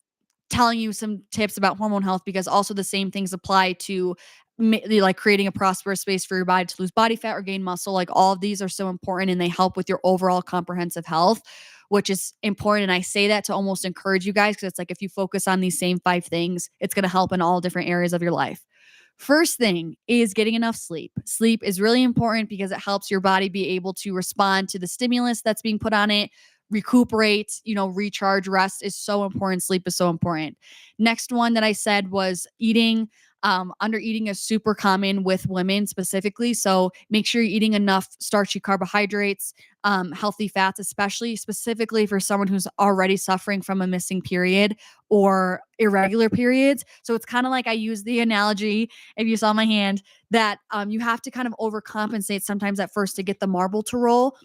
telling you some tips about hormone health, because also the same things apply to like creating a prosperous space for your body to lose body fat or gain muscle. Like all of these are so important and they help with your overall comprehensive health, which is important. And I say that to almost encourage you guys, because it's like if you focus on these same 5 things, it's going to help in all different areas of your life. First thing is getting enough sleep. Sleep is really important because it helps your body be able to respond to the stimulus that's being put on it, recuperate, recharge. Rest is so important. Sleep is so important. Next one that I said was eating. Under eating is super common with women specifically. So make sure you're eating enough starchy carbohydrates, healthy fats, especially specifically for someone who's already suffering from a missing period or irregular periods. So it's kind of like I use the analogy, if you saw my hand, that you have to kind of overcompensate sometimes at first to get the marble to roll.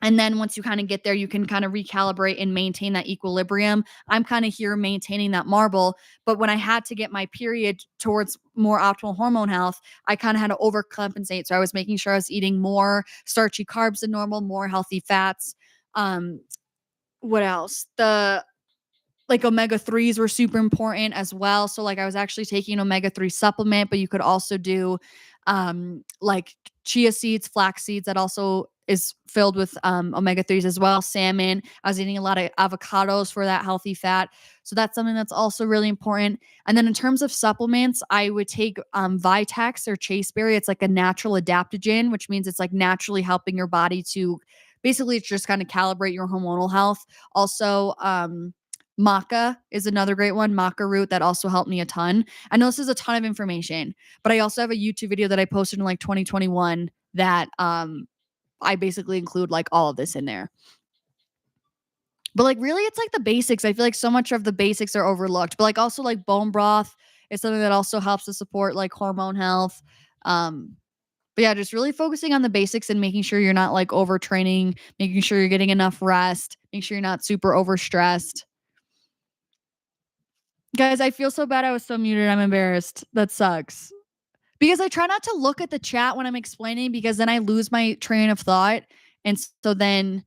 And then once you kind of get there, you can kind of recalibrate and maintain that equilibrium. I'm kind of here maintaining that marble. But when I had to get my period towards more optimal hormone health, I kind of had to overcompensate. So I was making sure I was eating more starchy carbs than normal, more healthy fats. What else? Like omega-3s were super important as well. So like I was actually taking an omega-3 supplement, but you could also do like chia seeds, flax seeds, that also is filled with omega-3s as well. Salmon. I was eating a lot of avocados for that healthy fat. So that's something that's also really important. And then in terms of supplements, I would take Vitex or chaseberry. It's like a natural adaptogen, which means it's like naturally helping your body to basically just kind of calibrate your hormonal health. Also, maca is another great one. Maca root, that also helped me a ton. I know this is a ton of information, but I also have a YouTube video that I posted in like 2021 that I basically include like all of this in there. But like really it's like the basics. I feel like so much of the basics are overlooked. But like also like bone broth is something that also helps to support like hormone health. But yeah, just really focusing on the basics and making sure you're not like overtraining, making sure you're getting enough rest, making sure you're not super overstressed. Guys, I feel so bad I was so muted. I'm embarrassed. That sucks. Because I try not to look at the chat when I'm explaining, because then I lose my train of thought. And so then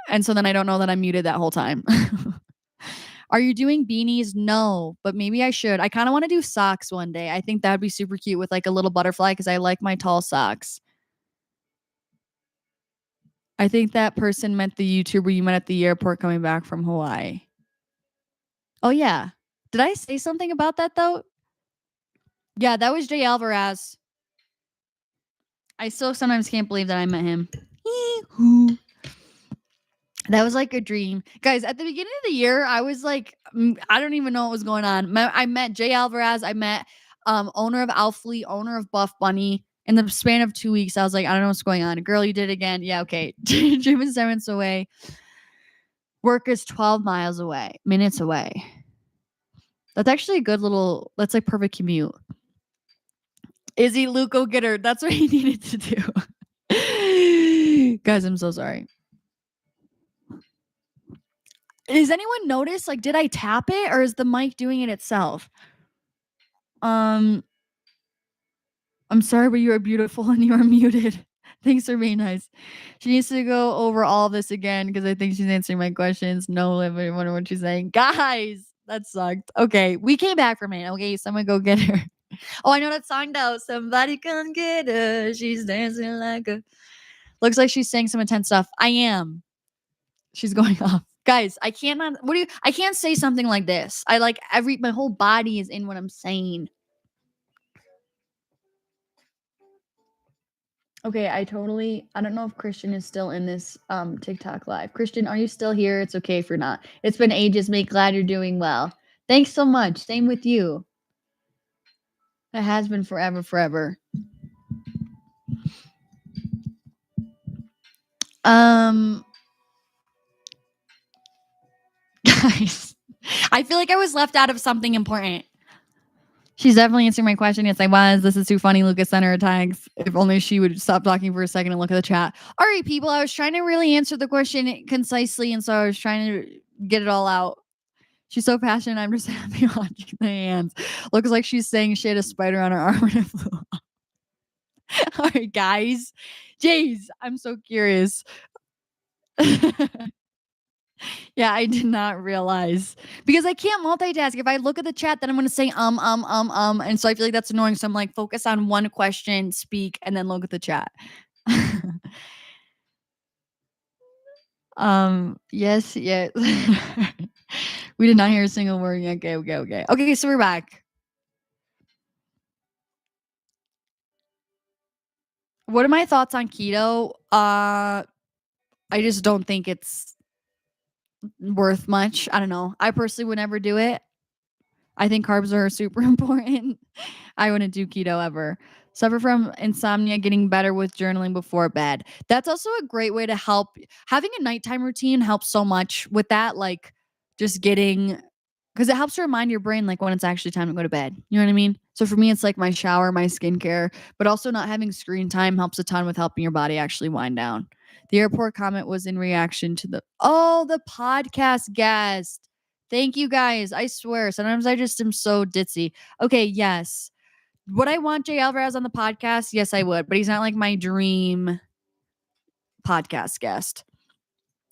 I don't know that I'm muted that whole time. Are you doing beanies? No, but maybe I should. I kind of want to do socks one day. I think that'd be super cute with like a little butterfly, because I like my tall socks. I think that person meant the YouTuber you met at the airport coming back from Hawaii. Oh, yeah. Did I say something about that, though? Yeah, that was Jay Alvarez. I still sometimes can't believe that I met him. That was like a dream. Guys, at the beginning of the year, I was like, I don't even know what was going on. I met Jay Alvarez. I met owner of Alfleet, owner of Buff Bunny. In the span of 2 weeks, I was like, I don't know what's going on. Girl, you did it again. Yeah, okay. Gym is 7 minutes away. Work is 12 minutes away. That's actually a good that's like perfect commute. Izzy, Luke, go get her. That's what he needed to do. Guys, I'm so sorry. Does anyone notice? Like, did I tap it or is the mic doing it itself? I'm sorry, but you are beautiful and you are muted. Thanks for being nice. She needs to go over all this again because I think she's answering my questions. No, I wonder what she's saying. Guys, that sucked. Okay, we came back from it. Okay, someone go get her. Oh, I know that song though. Somebody come get her. She's dancing like a. Looks like she's saying some intense stuff. I am. She's going off. Guys, I cannot. I can't say something like this. My whole body is in what I'm saying. Okay, I don't know if Christian is still in this TikTok live. Christian, are you still here? It's okay if you're not. It's been ages, mate. Glad you're doing well. Thanks so much. Same with you. It has been forever. Guys, I feel like I was left out of something important. She's definitely answering my question. Yes, I was. This is too funny. Lucas sent her tags. If only she would stop talking for a second and look at the chat. All right, people. I was trying to really answer the question concisely, and so I was trying to get it all out. She's so passionate. I'm just happy watching the hands. Looks like she's saying she had a spider on her arm and it flew off. All right, guys. Jeez, I'm so curious. Yeah, I did not realize because I can't multitask. If I look at the chat, then I'm going to say and so I feel like that's annoying. So I'm like, focus on one question, speak, and then look at the chat. Yes. We did not hear a single word. Okay. Okay, so we're back. What are my thoughts on keto? I just don't think it's worth much. I don't know. I personally would never do it. I think carbs are super important. I wouldn't do keto ever. Suffer from insomnia, getting better with journaling before bed. That's also a great way to help. Having a nighttime routine helps so much with that. Like just getting, because it helps to remind your brain like when it's actually time to go to bed. You know what I mean? So for me, it's like my shower, my skincare, but also not having screen time helps a ton with helping your body actually wind down. The airport comment was in reaction to the podcast guest. Thank you guys. I swear, sometimes I just am so ditzy. Okay, yes. Would I want Jay Alvarez on the podcast? Yes, I would, but he's not like my dream podcast guest.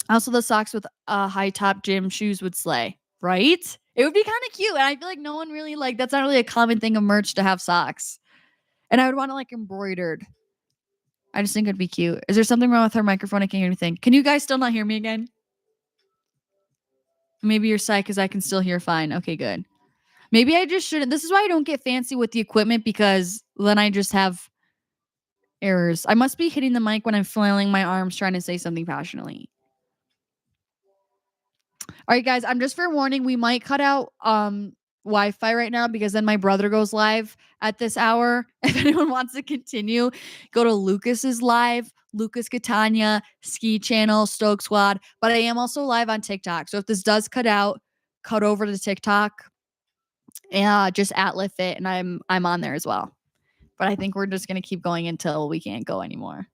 Also, the socks with high top gym shoes would slay, right? It would be kind of cute. And I feel like no one really that's not really a common thing of merch to have socks. And I would want to like embroidered. I just think it'd be cute. Is there something wrong with her microphone? I can't hear anything. Can you guys still not hear me again? Maybe you're psyched because I can still hear fine. Okay, good. Maybe I just shouldn't. This is why I don't get fancy with the equipment because then I just have errors. I must be hitting the mic when I'm flailing my arms trying to say something passionately. All right, guys, I'm just forewarning. We might cut out Wi-Fi right now because then my brother goes live at this hour. If anyone wants to continue, go to Lucas's live, Lucas Catania, Ski Channel, Stoke Squad. But I am also live on TikTok. So if this does cut out, cut over to TikTok. Just at LiftFit, and I'm on there as well. But I think we're just gonna keep going until we can't go anymore.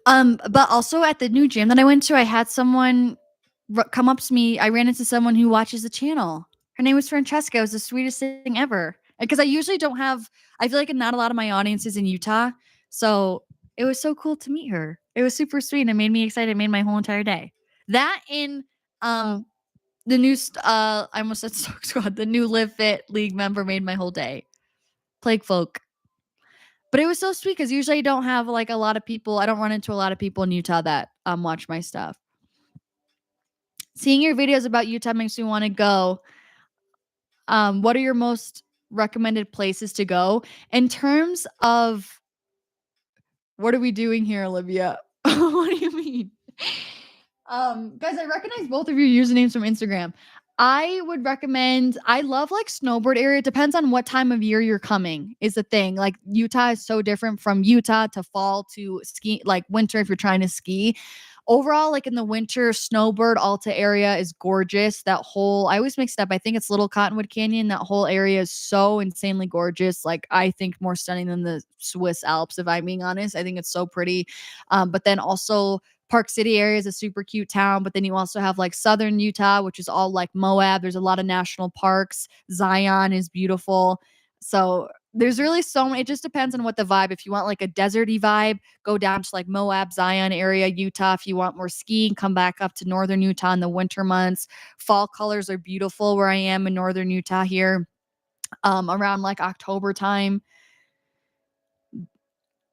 But also at the new gym that I went to, I had someone come up to me. I ran into someone who watches the channel. Her name was Francesca. It was the sweetest thing ever. Because I usually don't have. I feel like not a lot of my audience is in Utah, so it was so cool to meet her. It was super sweet and it made me excited. It made my whole entire day. That in the new I almost said Stoke Squad. The new Live Fit League member made my whole day. Plague folk. But it was so sweet because usually I don't have like a lot of people. I don't run into a lot of people in Utah that watch my stuff. Seeing your videos about Utah makes me want to go. What are your most recommended places to go in terms of what are we doing here, Olivia? What do you mean? Guys, I recognize both of your usernames from Instagram. I would recommend, I love like snowboard area. It depends on what time of year you're coming is the thing. Like Utah is so different from Utah to fall to ski, like winter if you're trying to ski. Overall, like in the winter, Snowbird Alta area is gorgeous. That whole, I always mix it up. I think it's Little Cottonwood Canyon. That whole area is so insanely gorgeous. Like I think more stunning than the Swiss Alps, if I'm being honest. I think it's so pretty. But then also Park City area is a super cute town, but then you also have like southern Utah, which is all like Moab. There's a lot of national parks. Zion is beautiful. So there's really so many. It just depends on what the vibe. If you want like a deserty vibe, go down to like Moab, Zion area, Utah. If you want more skiing, come back up to northern Utah in the winter months. Fall colors are beautiful where I am in northern Utah here. around like October time.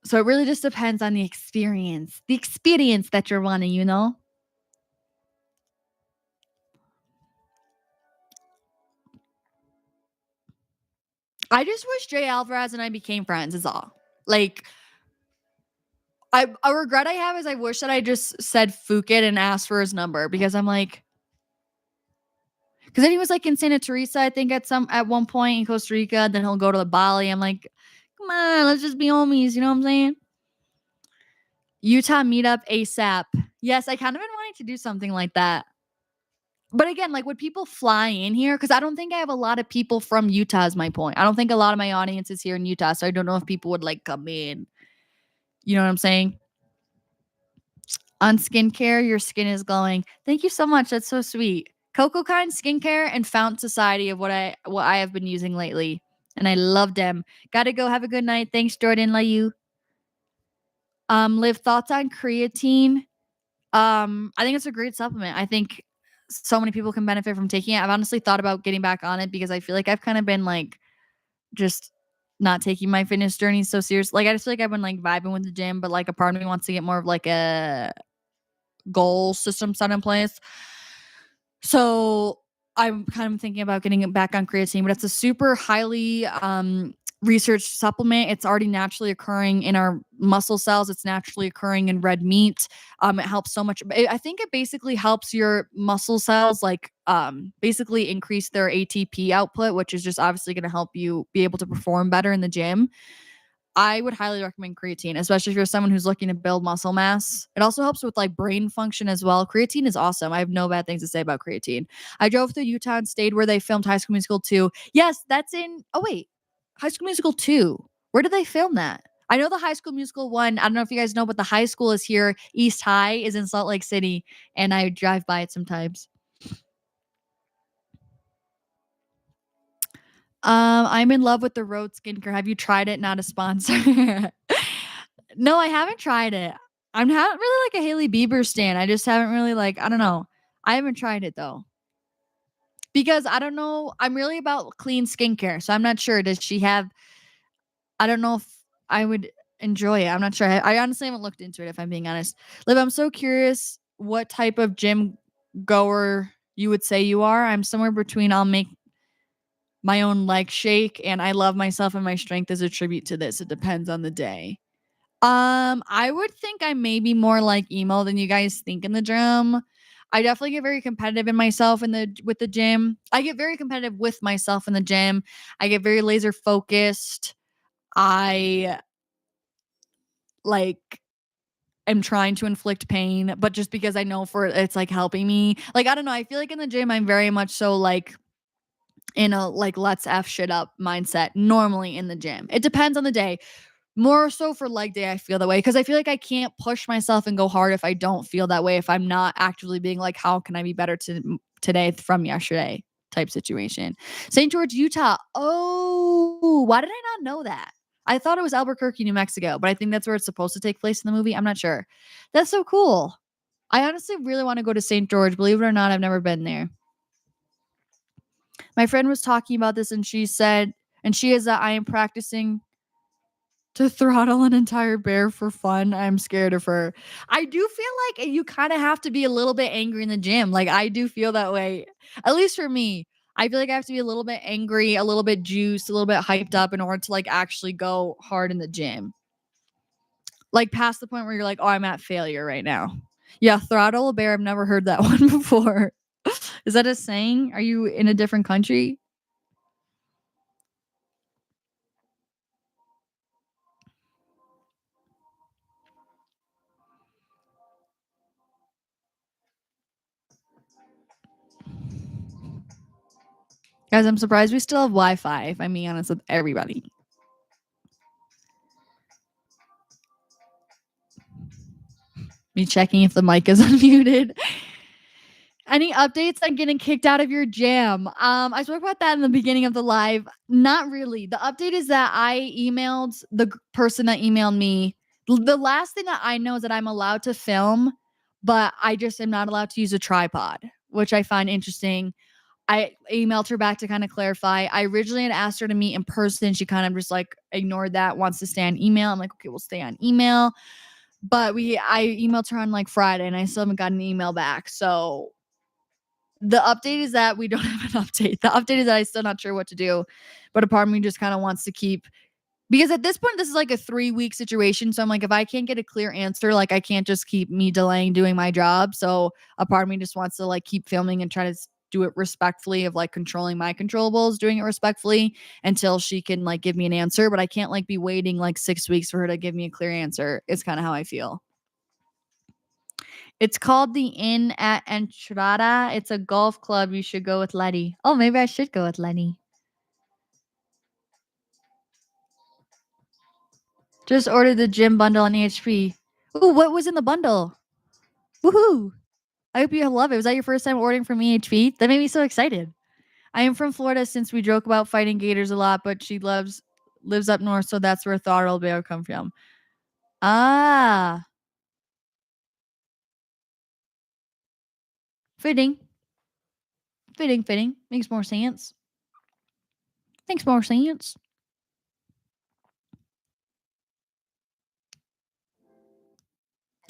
So it really just depends on the experience that you're wanting, you know? I just wish Jay Alvarez and I became friends, is all. Like, a regret I have is I wish that I just said "fuck it" and asked for his number, because I'm like, because then he was like in Santa Teresa, I think at one point in Costa Rica. Then he'll go to the Bali. I'm like, come on, let's just be homies. You know what I'm saying? Utah meetup ASAP. Yes, I kind of been wanting to do something like that. But again, like, would people fly in here? Because I don't think I have a lot of people from Utah, is my point. I don't think a lot of my audience is here in Utah. So I don't know if people would like come in. You know what I'm saying? On skincare, your skin is glowing. Thank you so much. That's so sweet. Coco Kind Skincare and Fount Society of what I have been using lately. And I love them. Gotta go. Have a good night. Thanks, Jordan. Love you. Live thoughts on creatine. I think it's a great supplement. I think so many people can benefit from taking it. I've honestly thought about getting back on it because I feel like I've kind of been like just not taking my fitness journey so serious. Like, I just feel like I've been like vibing with the gym, but like a part of me wants to get more of like a goal system set in place. So I'm kind of thinking about getting it back on creatine, but it's a super highly researched supplement. It's already naturally occurring in our muscle cells. It's naturally occurring in red meat. It helps so much. I think it basically helps your muscle cells like basically increase their ATP output, which is just obviously going to help you be able to perform better in the gym. I would highly recommend creatine, especially if you're someone who's looking to build muscle mass. It also helps with like brain function as well. Creatine is awesome. I have no bad things to say about creatine. I drove through Utah and stayed where they filmed High School Musical 2. Yes, that's in, oh wait, High School Musical 2. Where did they film that? I know the High School Musical 1. I don't know if you guys know, but the high school is here. East High is in Salt Lake City, and I drive by it sometimes. I'm in love with the Rhode skincare. Have you tried it? Not a sponsor. No, I haven't tried it. I'm not really like a Hailey Bieber stan. I just haven't really like, I don't know. I haven't tried it though. Because I don't know. I'm really about clean skincare. So I'm not sure. Does she have, I don't know if I would enjoy it. I'm not sure. I honestly haven't looked into it, if I'm being honest. Liv, I'm so curious what type of gym goer you would say you are. I'm somewhere between I'll make my own leg shake and I love myself and my strength is a tribute to this. It depends on the day. I would think I may be more like emo than you guys think in the gym. I definitely get very competitive in myself with the gym. I get very competitive with myself in the gym. I get very laser focused. I like am trying to inflict pain, but just because I know for it's like helping me. Like, I don't know. I feel like in the gym I'm very much so like in a like let's F shit up mindset normally in the gym. It depends on the day. More so for leg day, I feel that way because I feel like I can't push myself and go hard if I don't feel that way. If I'm not actively being like, how can I be better today from yesterday type situation. St. George, Utah. Oh, why did I not know that? I thought it was Albuquerque, New Mexico, but I think that's where it's supposed to take place in the movie. I'm not sure. That's so cool. I honestly really want to go to St. George. Believe it or not, I've never been there. My friend was talking about this and she said, and she is that I am practicing to throttle an entire bear for fun. I'm scared of her. I do feel like you kind of have to be a little bit angry in the gym. Like, I do feel that way. At least for me. I feel like I have to be a little bit angry, a little bit juiced, a little bit hyped up in order to like actually go hard in the gym. Like past the point where you're like, oh, I'm at failure right now. Yeah, throttle a bear. I've never heard that one before. Is that a saying? Are you in a different country? Guys, I'm surprised we still have Wi-Fi, if I'm being honest with everybody. Me checking if the mic is unmuted. Any updates on getting kicked out of your gym? I spoke about that in the beginning of the live. Not really. The update is that I emailed the person that emailed me. The last thing that I know is that I'm allowed to film, but I just am not allowed to use a tripod, which I find interesting. I emailed her back to kind of clarify. I originally had asked her to meet in person. She kind of just like ignored that, wants to stay on email. I'm like, okay, we'll stay on email. But I emailed her on like Friday and I still haven't got an email back. So the update is that we don't have an update. The update is that I'm still not sure what to do. But a part of me just kind of wants to keep, because at this point, this is like a 3-week situation. So I'm like, if I can't get a clear answer, like I can't just keep me delaying doing my job. So a part of me just wants to like keep filming and try to do it respectfully, of like controlling my controllables, doing it respectfully until she can like give me an answer. But I can't like be waiting like 6 weeks for her to give me a clear answer. It's kind of how I feel. It's called the Inn at Entrada. It's a golf club. You should go with Letty. Oh, maybe I should go with Letty. Just ordered the gym bundle on EHP. Ooh, what was in the bundle? Woohoo! I hope you love it. Was that your first time ordering from EHP? That made me so excited. I am from Florida since we joke about fighting gators a lot, but she lives up north, so that's where Throttle Bear come from. Ah. Fitting. Fitting. Makes more sense.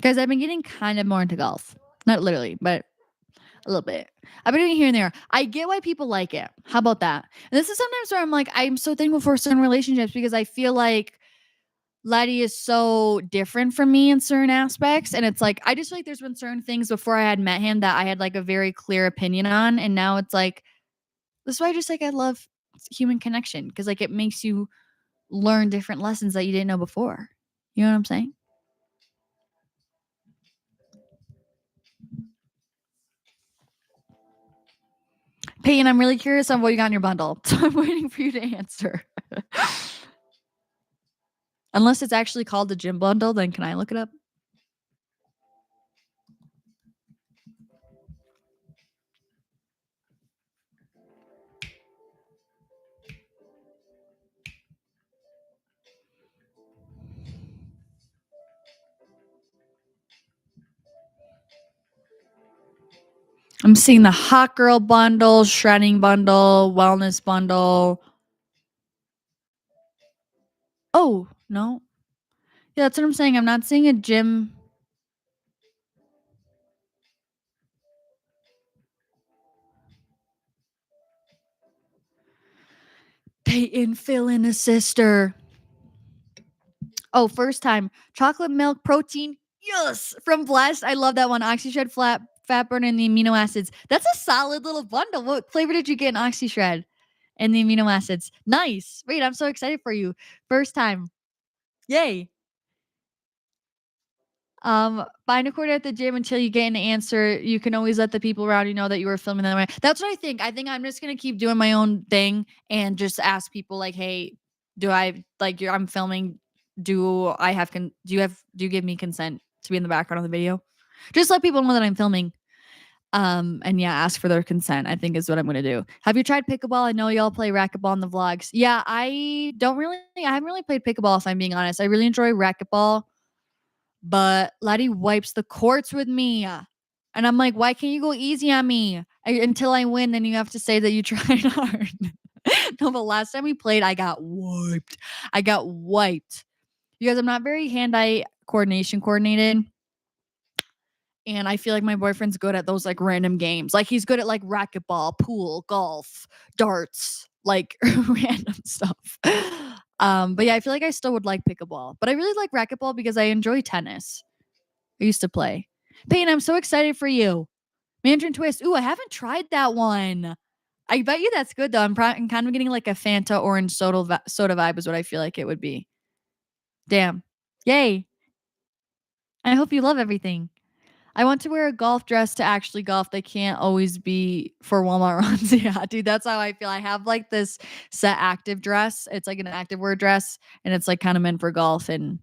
Guys, I've been getting kind of more into golf. Not literally, but a little bit. I've been doing it here and there. I get why people like it. How about that? And this is sometimes where I'm like, I'm so thankful for certain relationships because I feel like Laddie is so different from me in certain aspects. And it's like, I just feel like there's been certain things before I had met him that I had like a very clear opinion on. And now it's like, this is why I just like, I love human connection because like it makes you learn different lessons that you didn't know before. You know what I'm saying? Peyton, I'm really curious on what you got in your bundle. So I'm waiting for you to answer. Unless it's actually called the gym bundle, then can I look it up? I'm seeing the hot girl bundle, shredding bundle, wellness bundle. Oh, no. Yeah, that's what I'm saying. I'm not seeing a gym. Peyton, fill in a sister. Oh, first time. Chocolate milk protein. Yes. From Blessed. I love that one. OxyShred fat burner and the amino acids. That's a solid little bundle. What flavor did you get in OxyShred and the amino acids? Nice. Wait, I'm so excited for you. First time. Yay. Find a quarter at the gym until you get an answer. You can always let the people around you know that you were filming that way. That's what I think. I think I'm just gonna keep doing my own thing and just ask people like, hey, do I like I'm filming? Do you give me consent to be in the background of the video? Just let people know that I'm filming. And yeah, ask for their consent, I think is what I'm gonna do. Have you tried pickleball? I know y'all play racquetball in the vlogs. Yeah, I haven't really played pickleball if I'm being honest. I really enjoy racquetball. But Laddie wipes the courts with me. And I'm like, why can't you go easy on me until I win? Then you have to say that you tried hard. No, but last time we played, I got wiped. Because I'm not very hand-eye coordinated. And I feel like my boyfriend's good at those like random games. Like he's good at like racquetball, pool, golf, darts, like random stuff. But yeah, I feel like I still would like pickleball. But I really like racquetball because I enjoy tennis. I used to play. Peyton, I'm so excited for you. Mandarin Twist. Ooh, I haven't tried that one. I bet you that's good though. I'm kind of getting like a Fanta orange soda vibe is what I feel like it would be. Damn. Yay. I hope you love everything. I want to wear a golf dress to actually golf. They can't always be for Walmart runs. Yeah, dude, that's how I feel. I have like this set active dress. It's like an active wear dress and it's like kind of meant for golf, and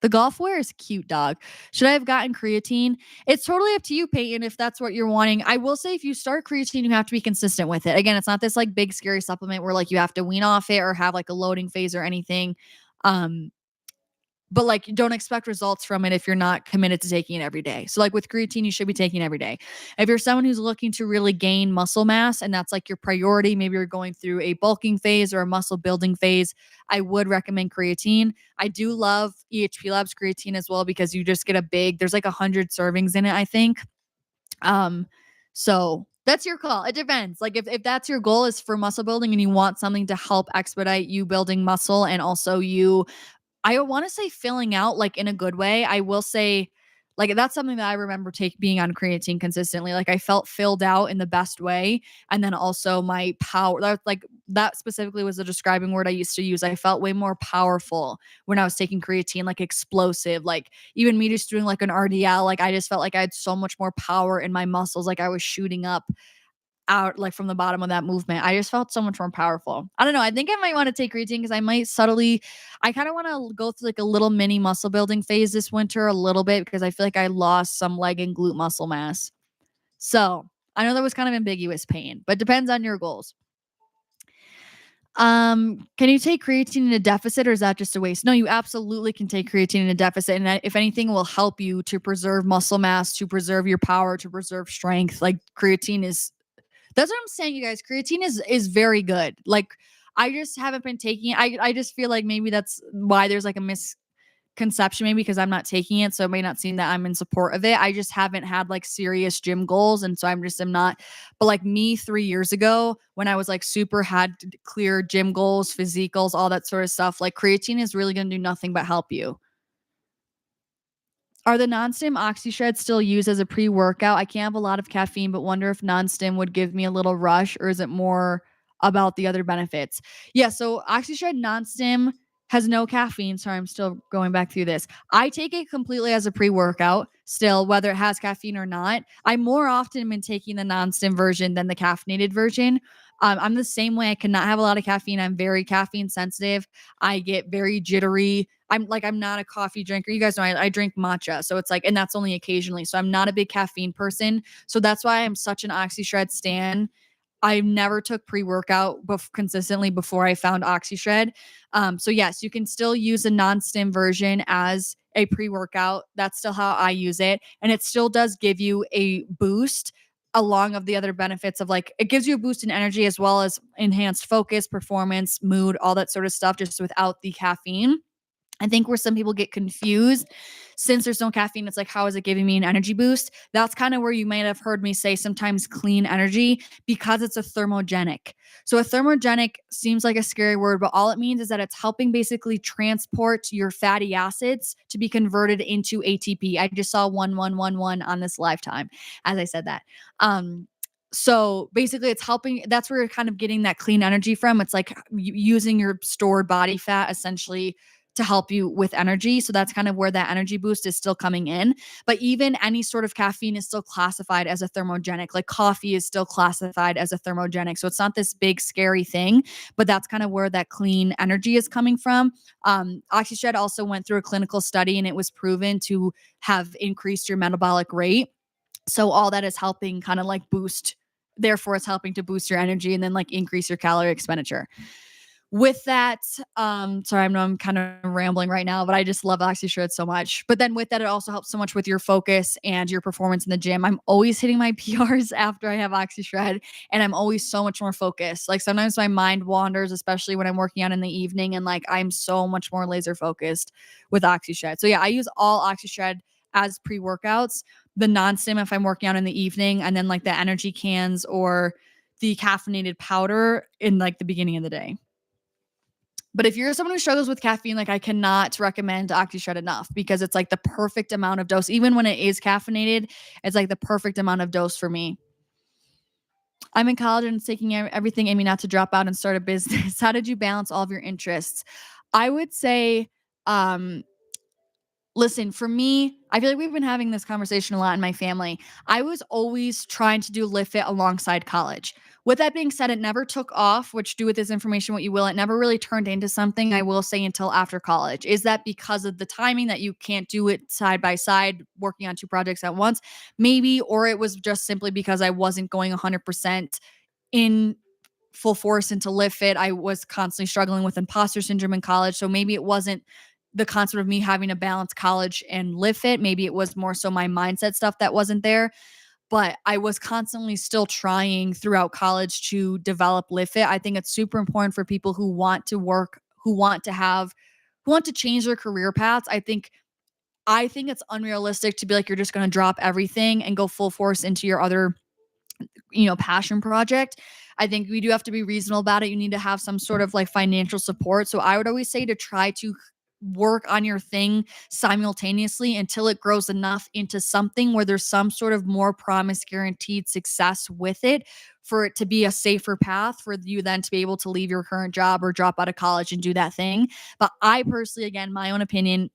the golf wear is cute, dog. Should I have gotten creatine? It's totally up to you, Peyton, if that's what you're wanting. I will say if you start creatine, you have to be consistent with it. Again, it's not this like big scary supplement where like you have to wean off it or have like a loading phase or anything. but like don't expect results from it if you're not committed to taking it every day. So like with creatine, you should be taking it every day. If you're someone who's looking to really gain muscle mass and that's like your priority, maybe you're going through a bulking phase or a muscle building phase, I would recommend creatine. I do love EHP Labs creatine as well because you just get there's like 100 servings in it, I think. So that's your call. It depends. Like if that's your goal is for muscle building and you want something to help expedite you building muscle and also I want to say filling out like in a good way. I will say like that's something that I remember being on creatine consistently. Like I felt filled out in the best way. And then also my power, that specifically was the describing word I used to use. I felt way more powerful when I was taking creatine, like explosive, like even me just doing like an RDL. Like I just felt like I had so much more power in my muscles. Like I was shooting up out like from the bottom of that movement. I just felt so much more powerful. I don't know. I think I might want to take creatine because I kind of want to go through like a little mini muscle building phase this winter a little bit because I feel like I lost some leg and glute muscle mass. So I know that was kind of ambiguous pain, but depends on your goals. Can you take creatine in a deficit or is that just a waste? No, you absolutely can take creatine in a deficit. And if anything will help you to preserve muscle mass, to preserve your power, to preserve strength. Like creatine that's what I'm saying, you guys. Creatine is very good. Like I just haven't been taking it. I just feel like maybe that's why there's like a misconception, maybe because I'm not taking it. So it may not seem that I'm in support of it. I just haven't had like serious gym goals. And so I'm not. But like me 3 years ago, when I was like super had clear gym goals, physique goals, all that sort of stuff, like creatine is really going to do nothing but help you. Are the non-stim OxyShred still used as a pre-workout? I can't have a lot of caffeine, but wonder if non-stim would give me a little rush, or is it more about the other benefits? Yeah, so OxyShred non-stim has no caffeine. Sorry, I'm still going back through this. I take it completely as a pre-workout still, whether it has caffeine or not. I more often been taking the non-stim version than the caffeinated version. I'm the same way. I cannot have a lot of caffeine. I'm very caffeine sensitive. I get very jittery. I'm not a coffee drinker. You guys know I drink matcha. So it's like, and that's only occasionally. So I'm not a big caffeine person. So that's why I'm such an OxyShred stan. I never took pre-workout consistently before I found OxyShred. So yes, you can still use a non-stim version as a pre-workout. That's still how I use it. And it still does give you a boost along of the other benefits of like, it gives you a boost in energy as well as enhanced focus, performance, mood, all that sort of stuff, just without the caffeine. I think where some people get confused, since there's no caffeine, it's like, how is it giving me an energy boost? That's kind of where you might have heard me say sometimes clean energy because it's a thermogenic. So a thermogenic seems like a scary word, but all it means is that it's helping basically transport your fatty acids to be converted into ATP. I just saw 1111 on this lifetime as I said that. So basically it's helping. That's where you're kind of getting that clean energy from. It's like using your stored body fat essentially to help you with energy. So that's kind of where that energy boost is still coming in. But even any sort of caffeine is still classified as a thermogenic. Like coffee is still classified as a thermogenic. So it's not this big scary thing, but that's kind of where that clean energy is coming from. OxyShred also went through a clinical study and it was proven to have increased your metabolic rate. So all that is helping kind of like boost, therefore it's helping to boost your energy and then like increase your calorie expenditure. With that, sorry, I know I'm kind of rambling right now, but I just love OxyShred so much. But then with that, it also helps so much with your focus and your performance in the gym. I'm always hitting my PRs after I have OxyShred, and I'm always so much more focused. Like sometimes my mind wanders, especially when I'm working out in the evening, and like I'm so much more laser focused with OxyShred. So yeah, I use all OxyShred as pre-workouts, the non-stim if I'm working out in the evening, and then like the energy cans or the caffeinated powder in like the beginning of the day. But if you're someone who struggles with caffeine, like I cannot recommend OxyShred enough because it's like the perfect amount of dose. Even when it is caffeinated, it's like the perfect amount of dose for me. I'm in college and taking everything aiming not to drop out and start a business. How did you balance all of your interests? I would say, listen, for me, I feel like we've been having this conversation a lot in my family. I was always trying to do Lift Fit alongside college. With that being said, it never took off, which do with this information what you will. It never really turned into something, I will say, until after college. Is that because of the timing that you can't do it side by side, working on two projects at once? Maybe, or it was just simply because I wasn't going 100% in full force into Lift Fit. I was constantly struggling with imposter syndrome in college. So maybe it wasn't the concept of me having to balance college and live fit. Maybe it was more so my mindset stuff that wasn't there, but I was constantly still trying throughout college to develop live fit. I think it's super important for people who want to work, who want to change their career paths. I think it's unrealistic to be like, you're just going to drop everything and go full force into your other, passion project. I think we do have to be reasonable about it. You need to have some sort of like financial support. So I would always say to try to work on your thing simultaneously until it grows enough into something where there's some sort of more promise guaranteed success with it, for it to be a safer path for you then to be able to leave your current job or drop out of college and do that thing. But I personally, again, my own opinion,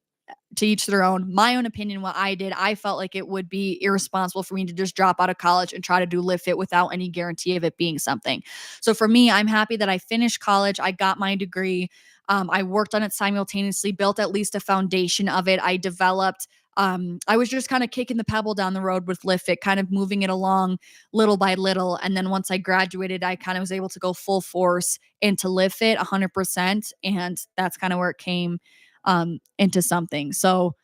to each their own. My own opinion, what I did, I felt like it would be irresponsible for me to just drop out of college and try to do live fit without any guarantee of it being something. So for me, I'm happy that I finished college. I got my degree. I worked on it simultaneously, built at least a foundation of it. I developed. I was just kind of kicking the pebble down the road with live fit, kind of moving it along little by little. And then once I graduated, I kind of was able to go full force into live fit 100%. And that's kind of where it came into something. So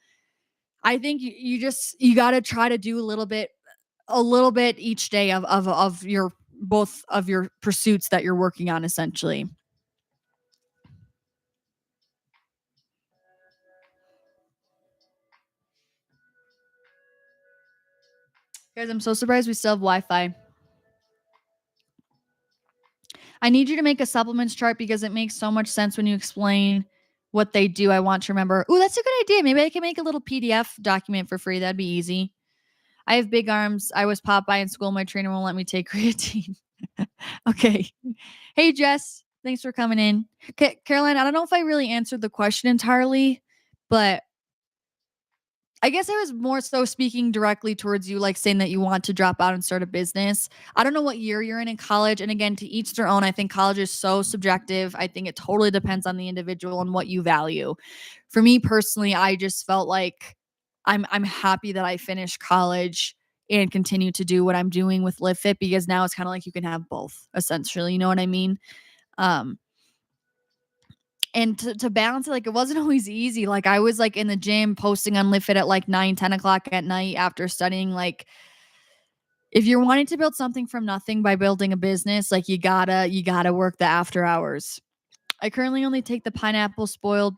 I think you got to try to do a little bit each day of your both of your pursuits that you're working on, essentially. Guys, I'm so surprised we still have Wi-Fi. I need you to make a supplements chart because it makes so much sense when you explain what they do. I want to remember. Ooh, that's a good idea. Maybe I can make a little PDF document for free. That'd be easy. I have big arms. I was popped by in school. My trainer won't let me take creatine. Okay. Hey, Jess. Thanks for coming in. Caroline, I don't know if I really answered the question entirely, but I guess I was more so speaking directly towards you, like saying that you want to drop out and start a business. I don't know what year you're in college. And again, to each their own. I think college is so subjective. I think it totally depends on the individual and what you value. For me personally, I just felt like I'm happy that I finished college and continue to do what I'm doing with Live Fit, because now it's kind of like you can have both, essentially. You know what I mean? Um, and to balance it, like, it wasn't always easy. Like, I was like in the gym posting on Live Fit at like 9, 10 o'clock at night after studying. Like, if you're wanting to build something from nothing by building a business, like, you gotta work the after hours. I currently only take the pineapple spoiled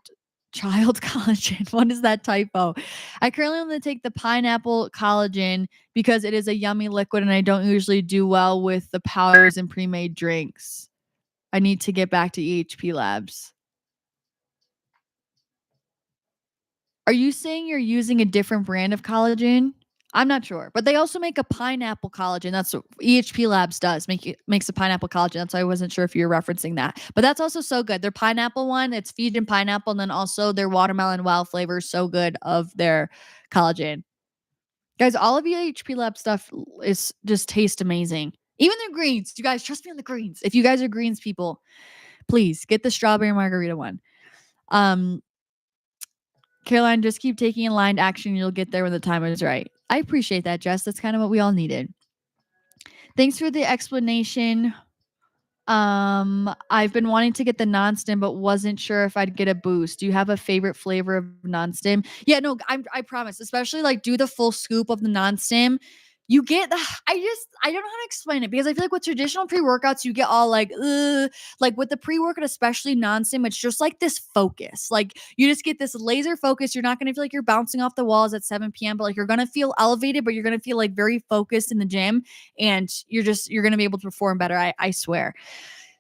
child collagen. What is that typo? I currently only take the pineapple collagen because it is a yummy liquid and I don't usually do well with the powders and pre-made drinks. I need to get back to EHP Labs. Are you saying you're using a different brand of collagen? I'm not sure, but they also make a pineapple collagen. That's what EHP Labs does. Makes a pineapple collagen. That's why I wasn't sure if you're referencing that. But that's also so good. Their pineapple one, it's Fijian pineapple, and then also their watermelon wild flavor is so good of their collagen. Guys, all of EHP Lab stuff is just taste amazing. Even their greens. You guys trust me on the greens. If you guys are greens people, please get the strawberry margarita one. Caroline, just keep taking aligned action. You'll get there when the time is right. I appreciate that, Jess. That's kind of what we all needed. Thanks for the explanation. I've been wanting to get the non-stim, but wasn't sure if I'd get a boost. Do you have a favorite flavor of non-stim? Yeah, no, I promise. Especially like do the full scoop of the non-stim. You get the I don't know how to explain it, because I feel like with traditional pre-workouts, you get all like, ugh. Like with the pre-workout, especially non-stim, it's just like this focus. Like you just get this laser focus. You're not gonna feel like you're bouncing off the walls at 7 p.m., but like you're gonna feel elevated, but you're gonna feel like very focused in the gym, and you're gonna be able to perform better. I swear.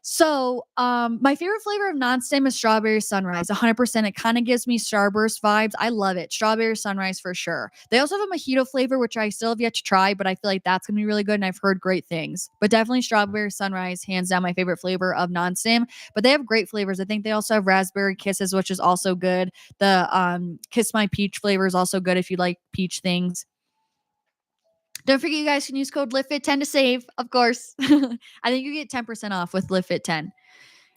So, my favorite flavor of non-stim is strawberry sunrise. 100%. It kind of gives me Starburst vibes. I love it. Strawberry sunrise for sure. They also have a mojito flavor, which I still have yet to try, but I feel like that's gonna be really good, and I've heard great things. But definitely strawberry sunrise, hands down, my favorite flavor of non-stim. But they have great flavors. I think they also have raspberry kisses, which is also good. The Kiss My Peach flavor is also good if you like peach things. Don't forget, you guys can use code LIFTFIT10 to save, of course. I think you get 10% off with LIFTFIT10.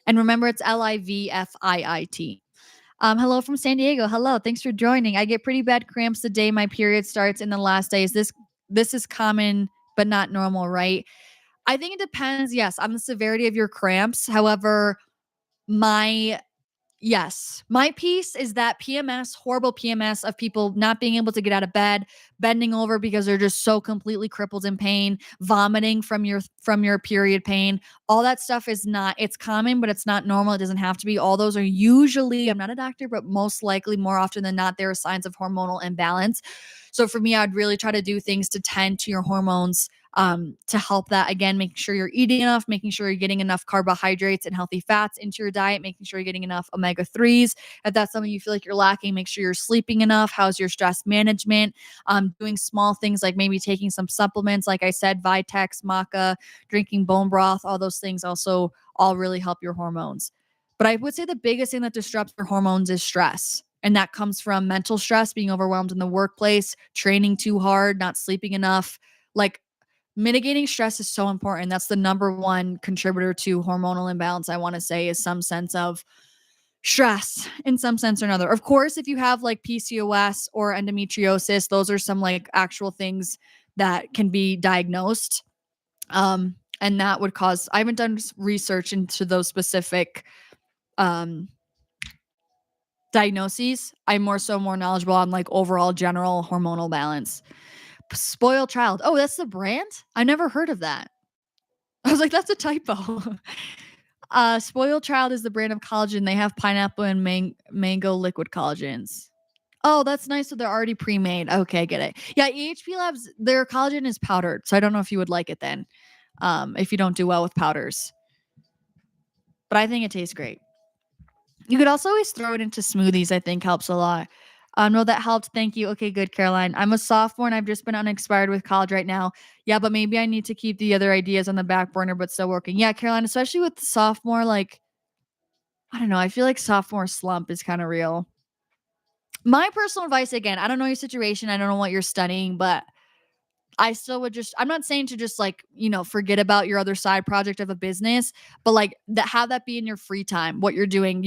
And remember, it's LIVFIIT. Hello from San Diego. Hello. Thanks for joining. I get pretty bad cramps the day my period starts in the last days. This is common, but not normal, right? I think it depends, yes, on the severity of your cramps. However, my Yes. My piece is that PMS, horrible PMS of people not being able to get out of bed, bending over because they're just so completely crippled in pain, vomiting from your period pain. All that stuff is not, it's common, but it's not normal. It doesn't have to be. All those are usually, I'm not a doctor, but most likely more often than not, there are signs of hormonal imbalance. So for me, I'd really try to do things to tend to your hormones, to help that. Again, making sure you're eating enough, making sure you're getting enough carbohydrates and healthy fats into your diet, making sure you're getting enough omega-3s. If that's something you feel like you're lacking, make sure you're sleeping enough. How's your stress management? Doing small things like maybe taking some supplements, like I said, Vitex, maca, drinking bone broth, all those things also all really help your hormones. But I would say the biggest thing that disrupts your hormones is stress. And that comes from mental stress, being overwhelmed in the workplace, training too hard, not sleeping enough. Like, mitigating stress is so important. That's the number one contributor to hormonal imbalance, I want to say, is some sense of stress in some sense or another. Of course, if you have like PCOS or endometriosis, those are some like actual things that can be diagnosed. And that would cause, I haven't done research into those specific diagnoses. I'm more knowledgeable on like overall general hormonal balance. Spoiled Child. Oh, that's the brand? I never heard of that. I was like, that's a typo. Spoiled Child is the brand of collagen. They have pineapple and mango liquid collagens. Oh, that's nice. So they're already pre-made. Okay, I get it. Yeah, EHP Labs, their collagen is powdered. So I don't know if you would like it then, if you don't do well with powders. But I think it tastes great. You could also always throw it into smoothies, I think helps a lot. No, that helped. Thank you. Okay, good, Caroline. I'm a sophomore and I've just been unexpired with college right now. Yeah, but maybe I need to keep the other ideas on the back burner, but still working. Yeah, Caroline, especially with the sophomore, like, I don't know. I feel like sophomore slump is kind of real. My personal advice, again, I don't know your situation. I don't know what you're studying, but I still would just, I'm not saying to just like, forget about your other side project of a business, but like that, have that be in your free time, what you're doing,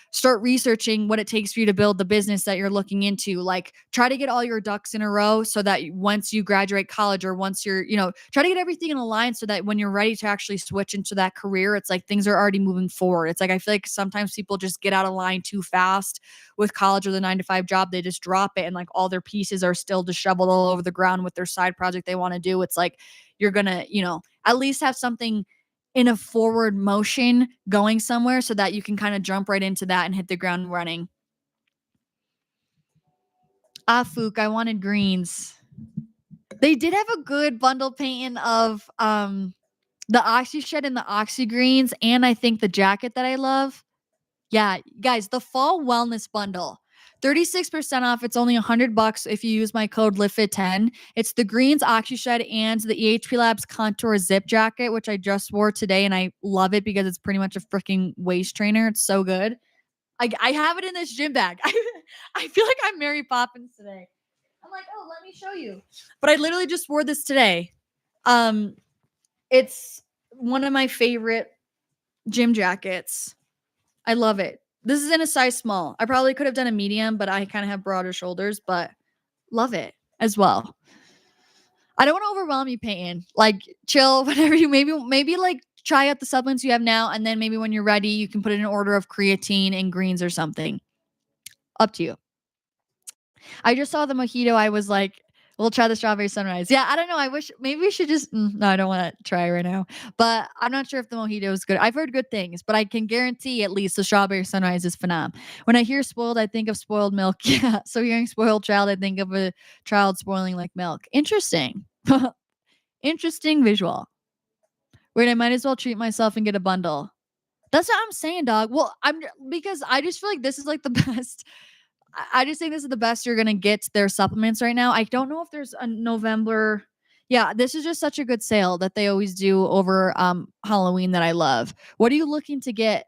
start researching what it takes for you to build the business that you're looking into. Like try to get all your ducks in a row so that once you graduate college or once you're, try to get everything in a line so that when you're ready to actually switch into that career, it's like things are already moving forward. It's like, I feel like sometimes people just get out of line too fast with college or the 9-to-5 job. They just drop it and like all their pieces are still disheveled all over the ground with their side project they want to do. It's like you're gonna, at least have something in a forward motion going somewhere so that you can kind of jump right into that and hit the ground running. Fook, I wanted greens. They did have a good bundle painting of the Oxy Shed and the Oxy Greens, and I think the jacket that I love. Yeah, guys, the fall wellness bundle. 36% off. It's only $100 if you use my code LIFT10. It's the Greens OxyShed and the EHP Labs Contour Zip Jacket, which I just wore today, and I love it because it's pretty much a freaking waist trainer. It's so good. I have it in this gym bag. I feel like I'm Mary Poppins today. I'm like, oh, let me show you. But I literally just wore this today. It's one of my favorite gym jackets. I love it. This is in a size small. I probably could have done a medium, but I kind of have broader shoulders, but love it as well. I don't want to overwhelm you, Peyton. Like, chill, whatever you maybe like try out the supplements you have now, and then maybe when you're ready, you can put in an order of creatine and greens or something. Up to you. I just saw the mojito. I was like, we'll try the strawberry sunrise. Yeah, I don't know. I wish maybe we should just. No, I don't want to try right now. But I'm not sure if the mojito is good. I've heard good things, but I can guarantee at least the strawberry sunrise is phenomenal. When I hear spoiled, I think of spoiled milk. Yeah. So hearing spoiled child, I think of a child spoiling like milk. Interesting. Interesting visual. Wait, I might as well treat myself and get a bundle. That's what I'm saying, dog. Well, because I just feel like this is like the best. I just think this is the best you're gonna get their supplements right now. I don't know if there's a November. Yeah, this is just such a good sale that they always do over Halloween that I love. What are you looking to get,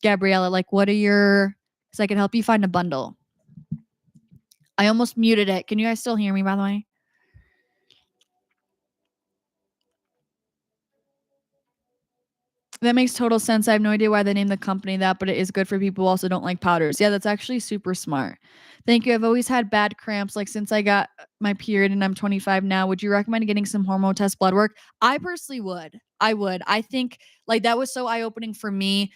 Gabriella? Like, what are your? Because I can help you find a bundle. I almost muted it. Can you guys still hear me? By the way. That makes total sense. I have no idea why they named the company that, but it is good for people who also don't like powders. Yeah, that's actually super smart. Thank you. I've always had bad cramps, like since I got my period and I'm 25 now. Would you recommend getting some hormone test blood work? I personally would. I would. I think like that was so eye-opening for me.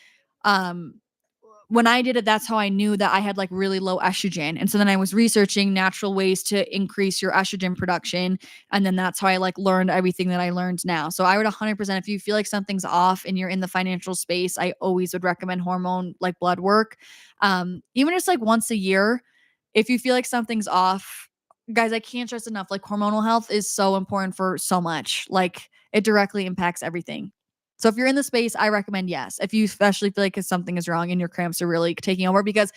when I did it, that's how I knew that I had like really low estrogen. And so then I was researching natural ways to increase your estrogen production. And then that's how I like learned everything that I learned now. So I would 100%, if you feel like something's off and you're in the financial space, I always would recommend hormone like blood work. Even just like once a year, if you feel like something's off, guys, I can't stress enough. Like hormonal health is so important for so much. Like it directly impacts everything. So if you're in the space, I recommend yes. If you especially feel like something is wrong and your cramps are really taking over, because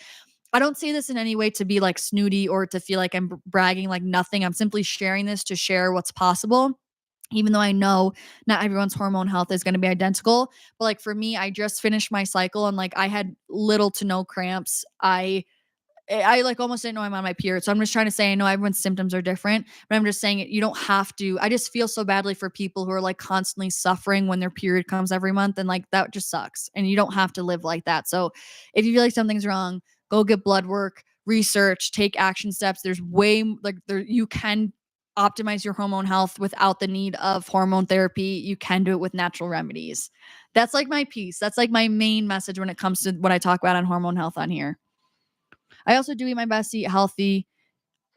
I don't say this in any way to be like snooty or to feel like I'm bragging like nothing. I'm simply sharing this to share what's possible. Even though I know not everyone's hormone health is going to be identical, but like for me, I just finished my cycle and like I had little to no cramps. I like almost didn't know I'm on my period. So I'm just trying to say, I know everyone's symptoms are different, but I'm just saying you don't have to. I just feel so badly for people who are like constantly suffering when their period comes every month. And like that just sucks. And you don't have to live like that. So if you feel like something's wrong, go get blood work, research, take action steps. There's way like you can optimize your hormone health without the need of hormone therapy. You can do it with natural remedies. That's like my piece. That's like my main message when it comes to what I talk about on hormone health on here. I also do eat my best to eat healthy.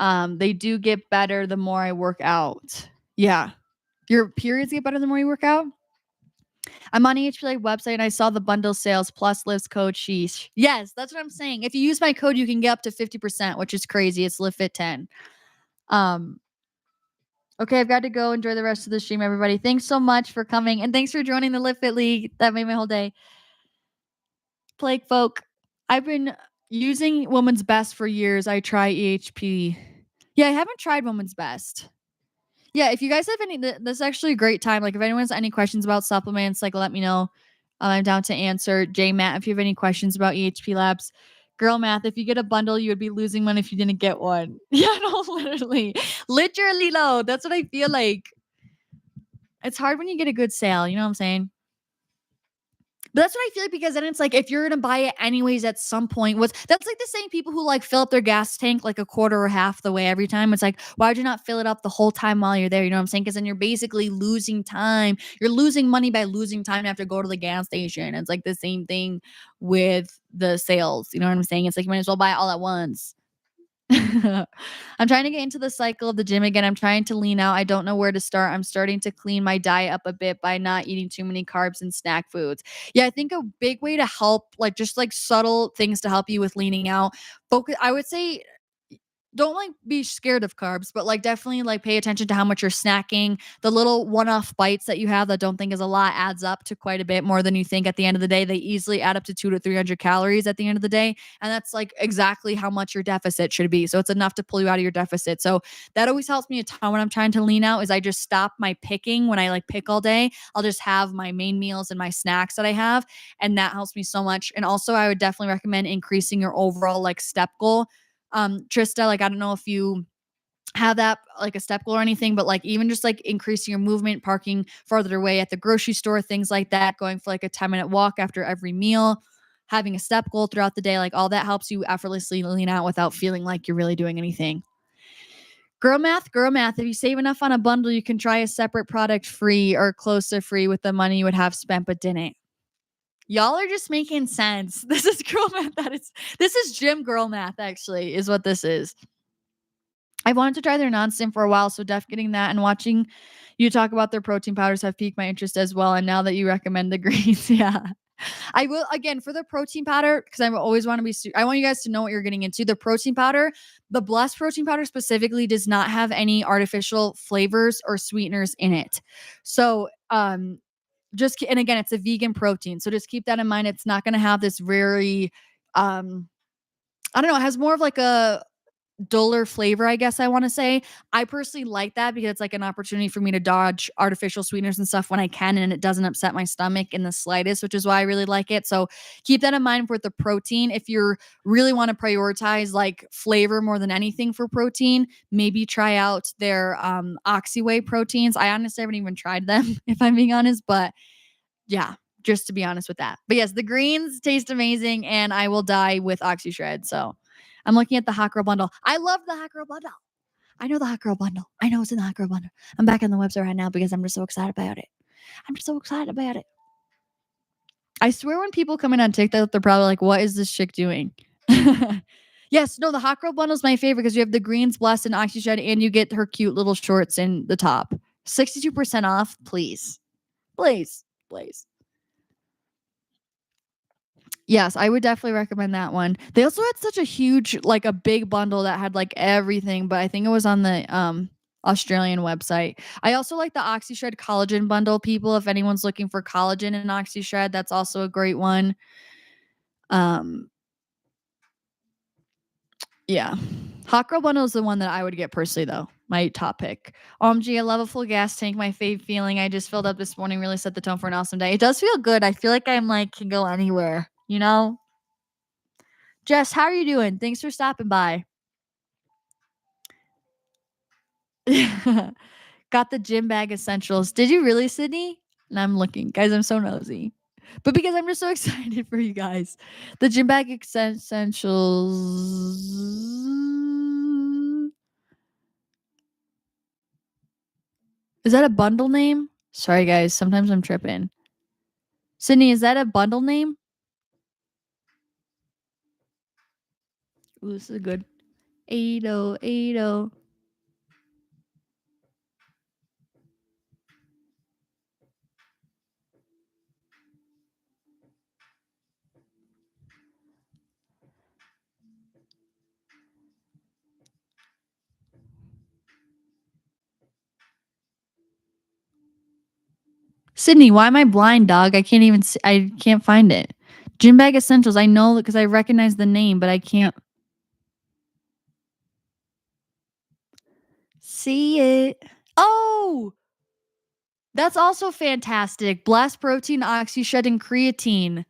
They do get better the more I work out. Yeah. Your periods get better the more you work out? I'm on EHPLABS website and I saw the bundle sales plus list code sheesh. Yes, that's what I'm saying. If you use my code, you can get up to 50%, which is crazy. It's LiveFit10. Okay, I've got to go enjoy the rest of the stream, everybody. Thanks so much for coming and thanks for joining the LiveFit League. That made my whole day. Plague folk, I've been using Woman's Best for years. I try EHP. Yeah, I haven't tried Woman's Best. Yeah, if you guys have any, this is actually a great time. Like, if anyone has any questions about supplements, like, let me know. I'm down to answer. J Matt, if you have any questions about EHP Labs. Girl Math, if you get a bundle, you would be losing one if you didn't get one. Yeah, no, literally, no. That's what I feel like. It's hard when you get a good sale. You know what I'm saying? But that's what I feel like, because then it's like if you're gonna buy it anyways at some point, that's like the same people who like fill up their gas tank like a quarter or half the way every time. It's like, why would you not fill it up the whole time while you're there? You know what I'm saying? Because then you're basically losing time. You're losing money by losing time to have to go to the gas station. It's like the same thing with the sales. You know what I'm saying? It's like you might as well buy it all at once. I'm trying to get into the cycle of the gym again. I'm trying to lean out. I don't know where to start. I'm starting to clean my diet up a bit by not eating too many carbs and snack foods. Yeah, I think a big way to help, like just like subtle things to help you with leaning out. Focus. I would say don't like be scared of carbs, but like definitely like pay attention to how much you're snacking. The little one-off bites that you have that don't think is a lot adds up to quite a bit more than you think at the end of the day. They easily add up to 200 to 300 calories at the end of the day. And that's like exactly how much your deficit should be. So it's enough to pull you out of your deficit. So that always helps me a ton when I'm trying to lean out is I just stop my picking. When I like pick all day, I'll just have my main meals and my snacks that I have. And that helps me so much. And also I would definitely recommend increasing your overall like step goal. Trista, like I don't know if you have that like a step goal or anything, but like even just like increasing your movement, parking farther away at the grocery store, things like that, going for like a 10-minute walk after every meal, having a step goal throughout the day, like all that helps you effortlessly lean out without feeling like you're really doing anything. Girl math. If you save enough on a bundle, you can try a separate product free or close to free with the money you would have spent but didn't. Y'all are just making sense. This is girl math. This is gym girl math, actually, is what this is. I wanted to try their non-stim for a while, so getting that and watching you talk about their protein powders have piqued my interest as well. And now that you recommend the greens, yeah. I will, again, for the protein powder, because I always want to be, I want you guys to know what you're getting into. The protein powder, the Blessed protein powder specifically does not have any artificial flavors or sweeteners in it. So, and again, it's a vegan protein. So just keep that in mind. It's not going to have this very, I don't know, it has more of like a duller flavor, I guess I want to say. I personally like that because it's like an opportunity for me to dodge artificial sweeteners and stuff when I can, and it doesn't upset my stomach in the slightest, which is why I really like it. So keep that in mind for the protein. If you really want to prioritize like flavor more than anything for protein, maybe try out their OxyWhey proteins. I honestly haven't even tried them if I'm being honest, but yeah, just to be honest with that. But yes, the greens taste amazing and I will die with Oxy Shred. So I'm looking at the Hot Girl Bundle. I love the Hot Girl Bundle. I know the Hot Girl Bundle. I know it's in the Hot Girl Bundle. I'm back on the website right now because I'm just so excited about it. I'm just so excited about it. I swear when people come in on TikTok, they're probably like, what is this chick doing? Yes, no, the hot girl bundle is my favorite because you have the greens, blessed, and oxygen, and you get her cute little shorts in the top. 62% off, please. Please. Please. Yes, I would definitely recommend that one. They also had such a huge, like a big bundle that had like everything, but I think it was on the Australian website. I also like the OxyShred collagen bundle, people. If anyone's looking for collagen and OxyShred, that's also a great one. Yeah. Hot Girl Bundle is the one that I would get personally, though. My top pick. OMG, I love a full gas tank. My fave feeling. I just filled up this morning. Really set the tone for an awesome day. It does feel good. I feel like I'm like can go anywhere. You know. Jess, how are you doing? Thanks for stopping by. Got the gym bag essentials. Did you really, Sydney? And I'm looking, guys. I'm so nosy, but because I'm just so excited for you guys. The gym bag essentials. Is that a bundle name? Sorry, guys. Sometimes I'm tripping. Sydney, is that a bundle name? Ooh, this is good. 8080. Sydney, why am I blind, dog? I can't even see, I can't find it. Gym bag essentials. I know because I recognize the name, but I can't see it. Oh, that's also fantastic. Blast protein, oxyshed, and creatine.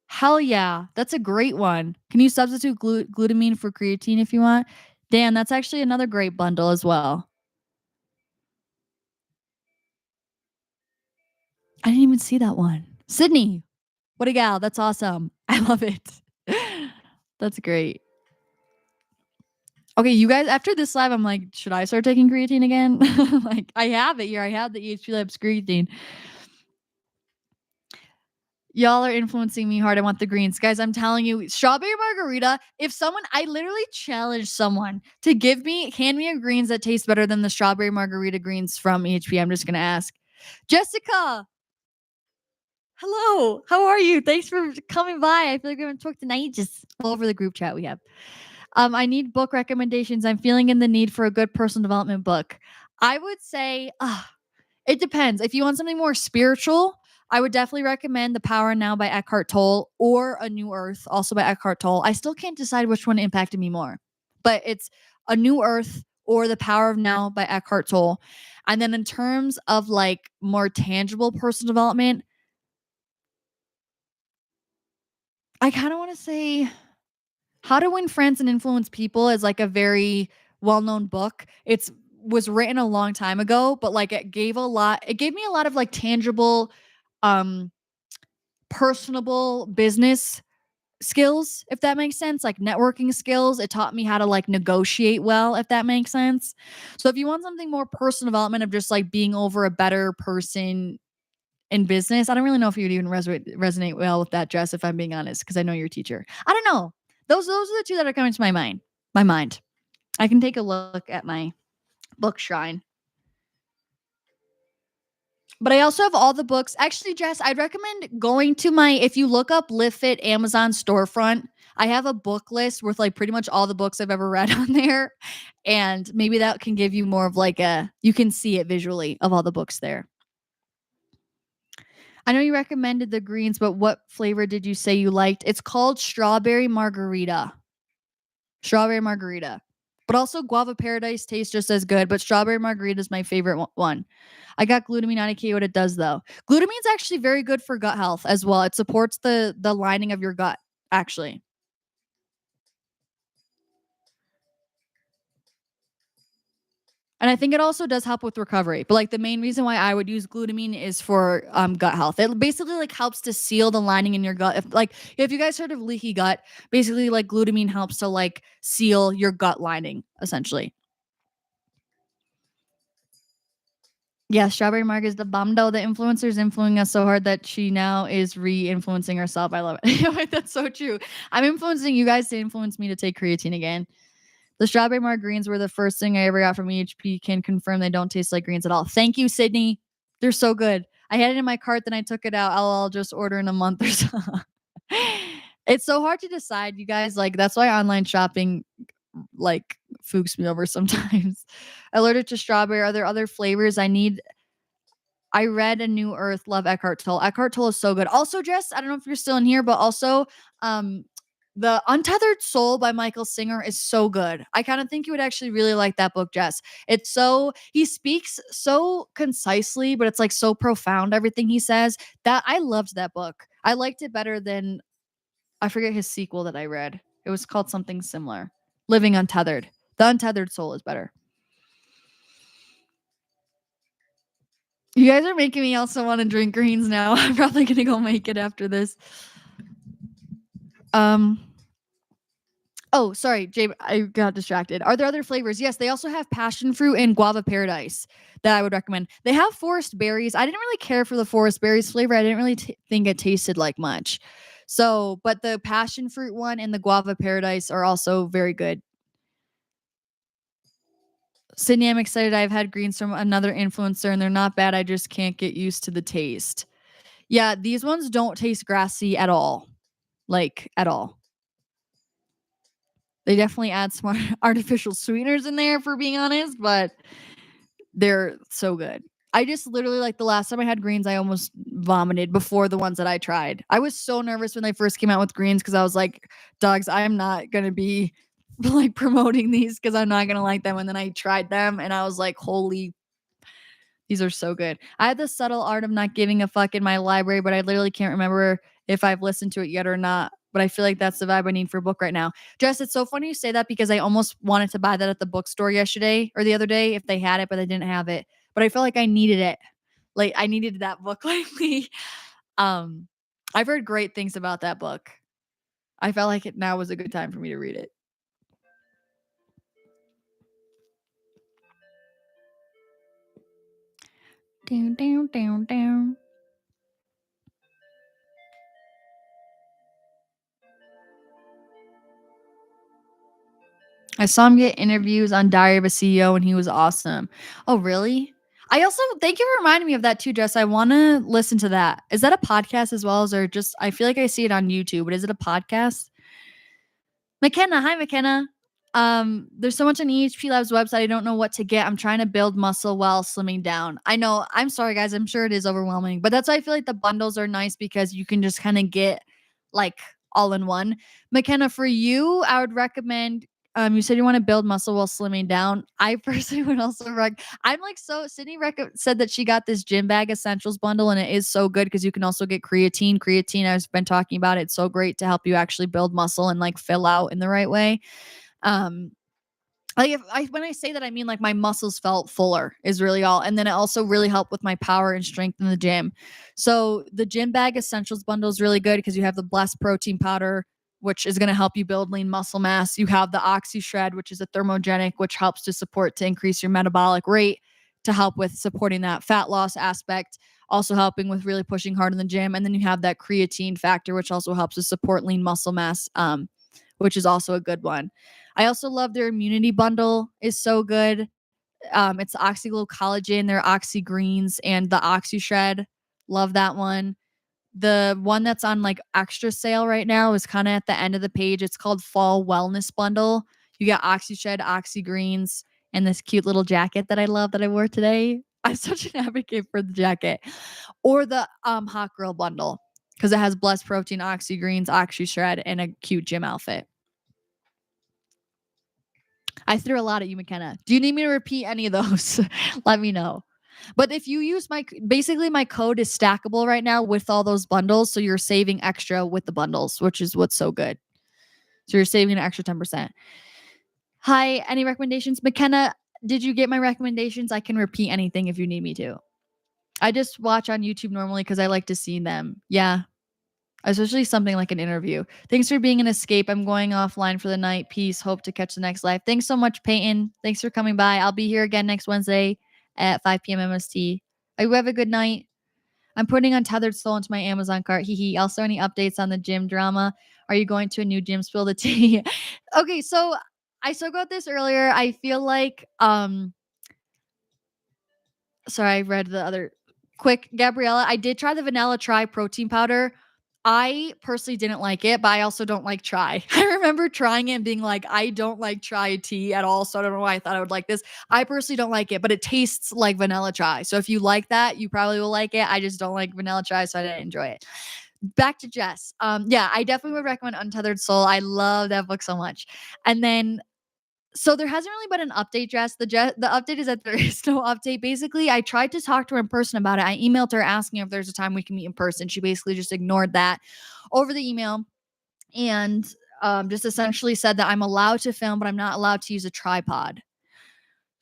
Hell yeah. That's a great one. Can you substitute glutamine for creatine if you want? Dan, that's actually another great bundle as well. I didn't even see that one. Sydney, what a gal. That's awesome. I love it. That's great. Okay, you guys, after this live, I'm like, should I start taking creatine again? Like, I have it here. I have the EHPLABS creatine. Y'all are influencing me hard. I want the greens. Guys, I'm telling you, strawberry margarita, if someone, I literally challenge someone to hand me a greens that taste better than the strawberry margarita greens from EHP. I'm just going to ask. Jessica, hello. How are you? Thanks for coming by. I feel like we haven't talked tonight, just all over the group chat we have. I need book recommendations. I'm feeling in the need for a good personal development book. I would say, it depends. If you want something more spiritual, I would definitely recommend The Power Now by Eckhart Tolle or A New Earth, also by Eckhart Tolle. I still can't decide which one impacted me more, but it's A New Earth or The Power of Now by Eckhart Tolle. And then in terms of like more tangible personal development, I kind of want to say How to Win Friends and Influence People is like a very well-known book. It's was written a long time ago, but like it gave me a lot of like tangible personable business skills, if that makes sense, like networking skills. It taught me how to like negotiate well, if that makes sense. So if you want something more personal development of just like being over a better person in business, I don't really know if you'd even resonate well with that, Jess, if I'm being honest, because I know you're a teacher. I don't know. Those are the two that are coming to my mind. I can take a look at my book shrine. But I also have all the books. Actually, Jess, I'd recommend going to if you look up LiftFit Amazon storefront, I have a book list with like pretty much all the books I've ever read on there. And maybe that can give you more of like you can see it visually of all the books there. I know you recommended the greens, but what flavor did you say you liked? It's called strawberry margarita. Strawberry margarita. But also guava paradise tastes just as good, but strawberry margarita is my favorite one. I got glutamine on IKEA. What it does though. Glutamine's actually very good for gut health as well. It supports the lining of your gut, actually. And I think it also does help with recovery. But like the main reason why I would use glutamine is for gut health. It basically like helps to seal the lining in your gut. If you guys heard of leaky gut, basically like glutamine helps to like seal your gut lining, essentially. Yeah, Strawberry Marg is the bomb though. The influencer's influencing us so hard that she now is re-influencing herself. I love it. That's so true. I'm influencing you guys to influence me to take creatine again. The strawberry marg greens were the first thing I ever got from EHP. Can confirm they don't taste like greens at all. Thank you, Sydney. They're so good. I had it in my cart, then I took it out. I'll just order in a month or so. It's so hard to decide, you guys. Like, that's why online shopping like fooks me over sometimes. Allergic to strawberry. Are there other flavors I need? I read A New Earth, love Eckhart Tolle. Eckhart Tolle is so good. Also, Jess, I don't know if you're still in here, but also the Untethered Soul by Michael Singer is so good. I kind of think you would actually really like that book, Jess. It's so, he speaks so concisely, but it's like so profound, everything he says, that I loved that book. I liked it better than, I forget his sequel that I read. It was called something similar. Living Untethered. The Untethered Soul is better. You guys are making me also want to drink greens now. I'm probably gonna go make it after this. Oh, sorry, Jabe, I got distracted. Are there other flavors? Yes, they also have passion fruit and guava paradise that I would recommend. They have forest berries. I didn't really care for the forest berries flavor. I didn't really think it tasted like much. So, but the passion fruit one and the guava paradise are also very good. Sydney, I'm excited. I've had greens from another influencer and they're not bad. I just can't get used to the taste. Yeah, these ones don't taste grassy at all. Like, at all. They definitely add some artificial sweeteners in there, for being honest, but they're so good. I just literally, like, the last time I had greens, I almost vomited before the ones that I tried. I was so nervous when they first came out with greens because I was like, dogs, I am not going to be like promoting these because I'm not going to like them. And then I tried them and I was like, holy, these are so good. I had The Subtle Art of Not Giving a Fuck in my library, but I literally can't remember if I've listened to it yet or not. But I feel like that's the vibe I need for a book right now. Jess, it's so funny you say that because I almost wanted to buy that at the bookstore yesterday or the other day if they had it, but they didn't have it. But I felt like I needed it. Like, I needed that book lately. I've heard great things about that book. I felt like now was a good time for me to read it. Down, down, down, down. I saw him get interviews on Diary of a CEO and he was awesome. Oh, really? I also, thank you for reminding me of that too, Jess. I want to listen to that. Is that a podcast as well as, or just, I feel like I see it on YouTube, but is it a podcast? McKenna, hi McKenna. There's so much on EHP Labs website. I don't know what to get. I'm trying to build muscle while slimming down. I know. I'm sorry, guys. I'm sure it is overwhelming, but that's why I feel like the bundles are nice because you can just kind of get like all in one. McKenna, for you, I would recommend. You said you want to build muscle while slimming down. I personally would also I'm like, so Sydney said that she got this gym bag essentials bundle and it is so good because you can also get creatine. Creatine, I've been talking about it. It's so great to help you actually build muscle and like fill out in the right way. Like when I say that, I mean like my muscles felt fuller is really all. And then it also really helped with my power and strength in the gym. So the gym bag essentials bundle is really good because you have the blessed protein powder, which is going to help you build lean muscle mass. You have the Oxy Shred, which is a thermogenic, which helps to increase your metabolic rate to help with supporting that fat loss aspect, also helping with really pushing hard in the gym. And then you have that creatine factor, which also helps to support lean muscle mass, which is also a good one. I also love their immunity bundle is so good. It's Oxyglow Collagen, their Oxy Greens, and the Oxy Shred. Love that one. The one that's on like extra sale right now is kind of at the end of the page. It's called Fall Wellness Bundle. You got Oxy Shred, Oxy Greens, and this cute little jacket that I love that I wore today. I'm such an advocate for the jacket. Or the Hot Girl Bundle because it has Blessed Protein, Oxy Greens, Oxy Shred, and a cute gym outfit. I threw a lot at you, McKenna. Do you need me to repeat any of those? Let me know. But if you use my code is stackable right now with all those bundles. So you're saving extra with the bundles, which is what's so good. So you're saving an extra 10%. Hi, any recommendations? McKenna, did you get my recommendations? I can repeat anything if you need me to. I just watch on YouTube normally because I like to see them. Yeah. Especially something like an interview. Thanks for being an escape. I'm going offline for the night. Peace. Hope to catch the next live. Thanks so much, Peyton. Thanks for coming by. I'll be here again next Wednesday at 5 p.m. MST. I hope you have a good night. I'm putting Untethered Soul into my Amazon cart. Hee hee. Also, any updates on the gym drama? Are you going to a new gym? Spill the tea. Okay, so I spoke about this earlier. I feel like sorry, I read the other quick. Gabriella, I did try the Vanilla Try protein powder. I personally didn't like it, but I also don't like Try. I remember trying it and being like, I don't like Try tea at all. So I don't know why I thought I would like this. I personally don't like it, but it tastes like Vanilla Try. So if you like that, you probably will like it. I just don't like Vanilla Try, so I didn't enjoy it. Back to Jess. Yeah, I definitely would recommend Untethered Soul. I love that book so much. And then so there hasn't really been an update, Jess. The update is that there is no update. Basically, I tried to talk to her in person about it. I emailed her asking if there's a time we can meet in person. She basically just ignored that over the email and just essentially said that I'm allowed to film, but I'm not allowed to use a tripod.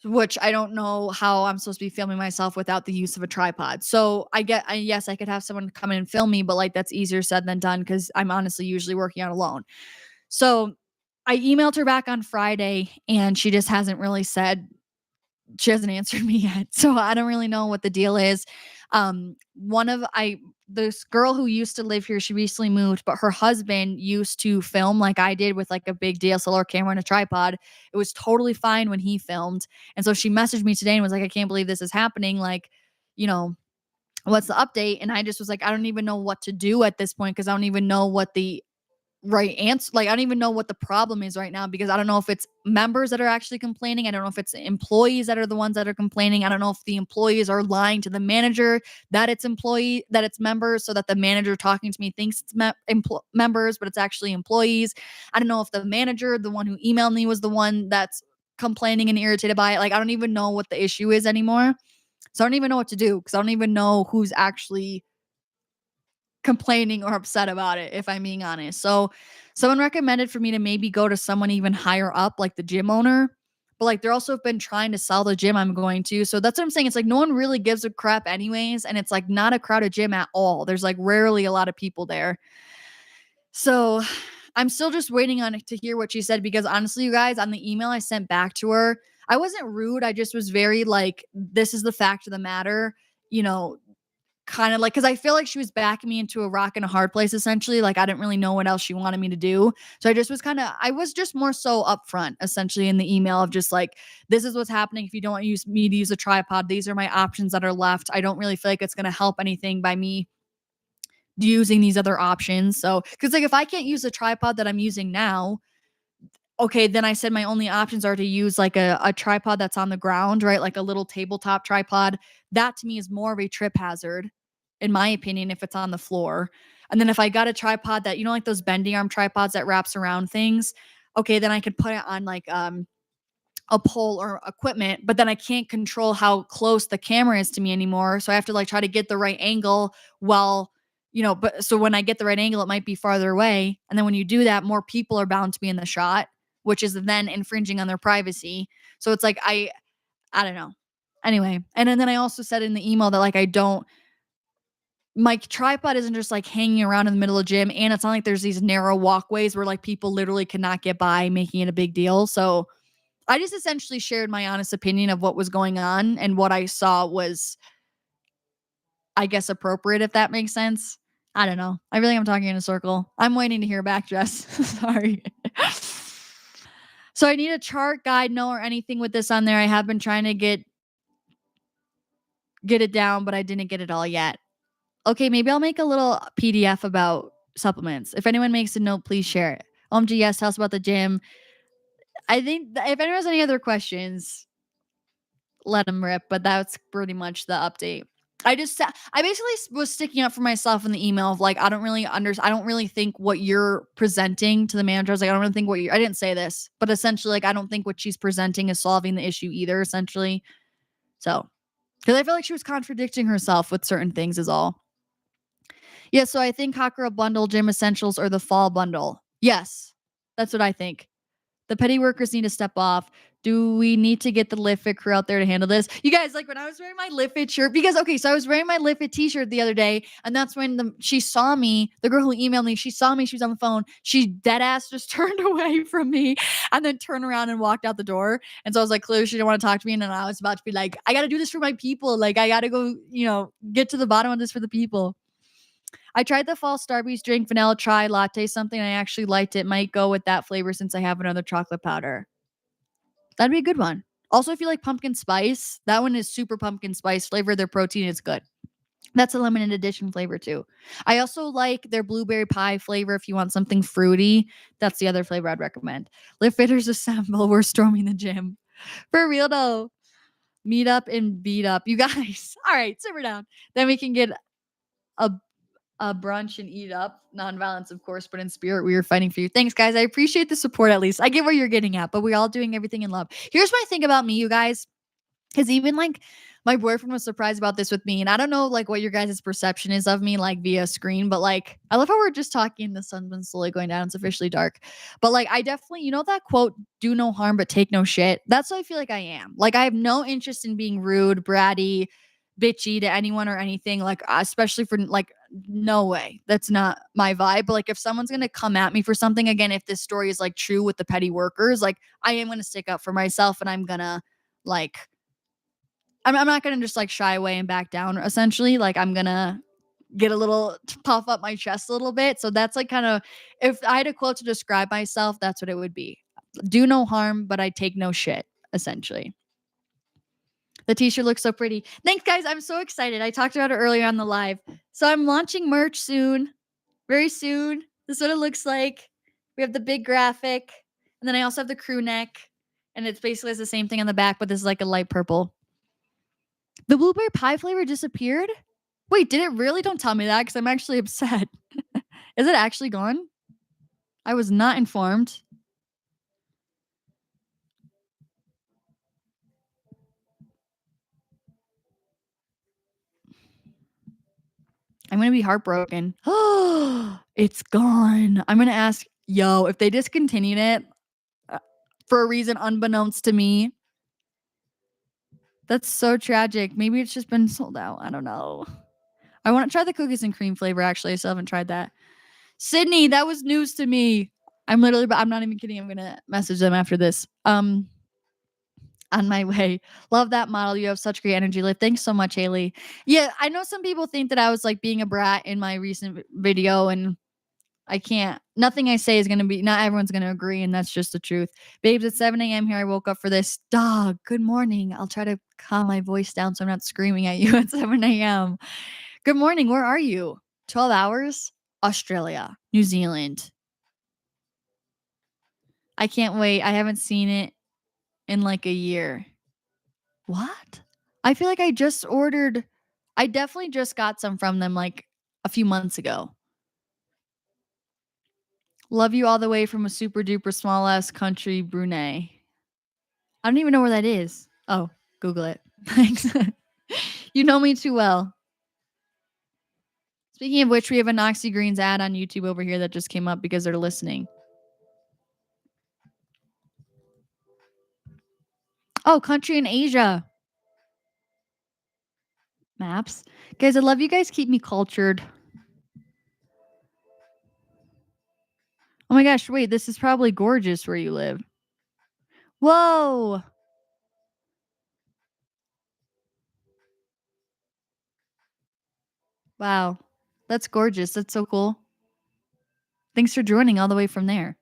Which I don't know how I'm supposed to be filming myself without the use of a tripod. So yes, I could have someone come in and film me, but like that's easier said than done because I'm honestly usually working out alone. So I emailed her back on Friday and she just hasn't really said, she hasn't answered me yet. So I don't really know what the deal is. This girl who used to live here, she recently moved, but her husband used to film like I did with like a big DSLR camera and a tripod. It was totally fine when he filmed. And so she messaged me today and was like, I can't believe this is happening. Like, you know, what's the update? And I just was like, I don't even know what to do at this point because I don't even know what the right answer, like I don't even know what the problem is right now because I don't know if it's members that are actually complaining. I don't know if it's employees that are the ones that are complaining. I don't know if the employees are lying to the manager that it's members, so that the manager talking to me thinks it's members, but it's actually employees. I don't know if the manager, the one who emailed me, was the one that's complaining and irritated by it. Like I don't even know what the issue is anymore. So I don't even know what to do because I don't even know who's actually complaining or upset about it, if I'm being honest. So someone recommended for me to maybe go to someone even higher up, like the gym owner. But like they're also been trying to sell the gym I'm going to. So that's what I'm saying. It's like no one really gives a crap anyways. And it's like not a crowded gym at all. There's like rarely a lot of people there. So I'm still just waiting on to hear what she said because honestly, you guys, on the email I sent back to her, I wasn't rude. I just was very like, this is the fact of the matter. You know, kind of like, because I feel like she was backing me into a rock and a hard place essentially. Like I didn't really know what else she wanted me to do. So I was just more so upfront essentially in the email of just like, this is what's happening. If you don't use me to use a tripod, these are my options that are left. I don't really feel like it's going to help anything by me using these other options. So, because like if I can't use the tripod that I'm using now, okay, then I said my only options are to use like a tripod that's on the ground, right? Like a little tabletop tripod. That to me is more of a trip hazard, in my opinion, if it's on the floor. And then if I got a tripod that, you know, like those bendy arm tripods that wraps around things, okay, then I could put it on like a pole or equipment, but then I can't control how close the camera is to me anymore. So I have to like try to get the right angle while, you know, but so when I get the right angle, it might be farther away. And then when you do that, more people are bound to be in the shot, which is then infringing on their privacy. So it's like, I don't know. Anyway. And then I also said in the email that like, my tripod isn't just like hanging around in the middle of the gym. And it's not like there's these narrow walkways where like people literally cannot get by, making it a big deal. So I just essentially shared my honest opinion of what was going on and what I saw was, I guess, appropriate, if that makes sense. I don't know. I really am talking in a circle. I'm waiting to hear back, Jess. Sorry. So I need a chart, guide, note, or anything with this on there. I have been trying to get it down, but I didn't get it all yet. Okay, maybe I'll make a little PDF about supplements. If anyone makes a note, please share it. OMG, yes, tell us about the gym. I think if anyone has any other questions, let them rip, but that's pretty much the update. I basically was sticking up for myself in the email of like, I don't really think what you're presenting to the manager. I was like, I don't really think I didn't say this, but essentially like, I don't think what she's presenting is solving the issue either, essentially. So, because I feel like she was contradicting herself with certain things is all. Yeah, so I think Hakura bundle, gym essentials, or the fall bundle. Yes, that's what I think. The petty workers need to step off. Do we need to get the Lift Fit crew out there to handle this? You guys, like when I was wearing my Lift Fit shirt, because okay, so I was wearing my Lift Fit t-shirt the other day, and that's when she saw me, the girl who emailed me, she saw me, she was on the phone, she dead ass just turned away from me and then turned around and walked out the door. And so I was like, clearly she didn't want to talk to me. And then I was about to be like, I gotta do this for my people. Like I gotta go, get to the bottom of this for the people. I tried the fall Starbucks drink vanilla chai latte, something I actually liked. It might go with that flavor since I have another chocolate powder. That'd be a good one. Also, if you like pumpkin spice, that one is super pumpkin spice flavor. Their protein is good. That's a limited edition flavor too. I also like their blueberry pie flavor if you want something fruity. That's the other flavor I'd recommend. Lift Fitters assemble. We're storming the gym. For real though. Meet up and beat up. You guys. All right, simmer down. Then we can get a brunch and eat up. Non-violence, of course, but in spirit, we are fighting for you. Thanks, guys. I appreciate the support at least. I get where you're getting at, but we're all doing everything in love. Here's my thing about me, you guys. Because even like my boyfriend was surprised about this with me. And I don't know like what your guys' perception is of me like via screen, but like I love how we're just talking. The sun's been slowly going down. It's officially dark. But like I definitely, that quote, do no harm, but take no shit. That's what I feel like I am. Like I have no interest in being rude, bratty, bitchy to anyone or anything. Like especially for like no way. That's not my vibe. But like if someone's gonna come at me for something, again, if this story is like true with the petty workers, like I am gonna stick up for myself and I'm gonna like I'm not going to just like shy away and back down essentially. Like I'm going to get a little puff up my chest a little bit. So that's like kind of, if I had a quote to describe myself, that's what it would be. Do no harm, but I take no shit essentially. The t-shirt looks so pretty. Thanks guys. I'm so excited. I talked about it earlier on the live. So I'm launching merch soon, very soon. This is what it looks like. We have the big graphic and then I also have the crew neck and it's basically the same thing on the back, but this is like a light purple. The blueberry pie flavor disappeared? Wait, did it really? Don't tell me that because I'm actually upset. Is it actually gone? I was not informed. I'm going to be heartbroken. Oh, it's gone. I'm going to ask, if they discontinued it for a reason unbeknownst to me, that's so tragic. Maybe it's just been sold out. I don't know. I want to try the cookies and cream flavor, actually. I still haven't tried that. Sydney, that was news to me. I'm not even kidding. I'm going to message them after this. On my way. Love that model. You have such great energy. Lift. Thanks so much, Haley. Yeah, I know some people think that I was like being a brat in my recent video, and I can't. Nothing I say is going to be, not everyone's going to agree, and that's just the truth. Babes, it's 7 a.m. here. I woke up for this. Dog, good morning. I'll try to calm my voice down so I'm not screaming at you at 7 a.m. Good morning. Where are you? 12 hours? Australia, New Zealand. I can't wait. I haven't seen it in like a year. What? I feel like I definitely just got some from them like a few months ago. Love you all the way from a super duper small ass country, Brunei. I don't even know where that is. Oh, Google it. Thanks. You know me too well. Speaking of which, we have a Noxy Greens ad on YouTube over here that just came up because they're listening. Oh, country in Asia. Maps. Guys, I love you guys. Keep me cultured. Oh my gosh, wait, this is probably gorgeous where you live. Whoa. Wow. That's gorgeous. That's so cool. Thanks for joining all the way from there.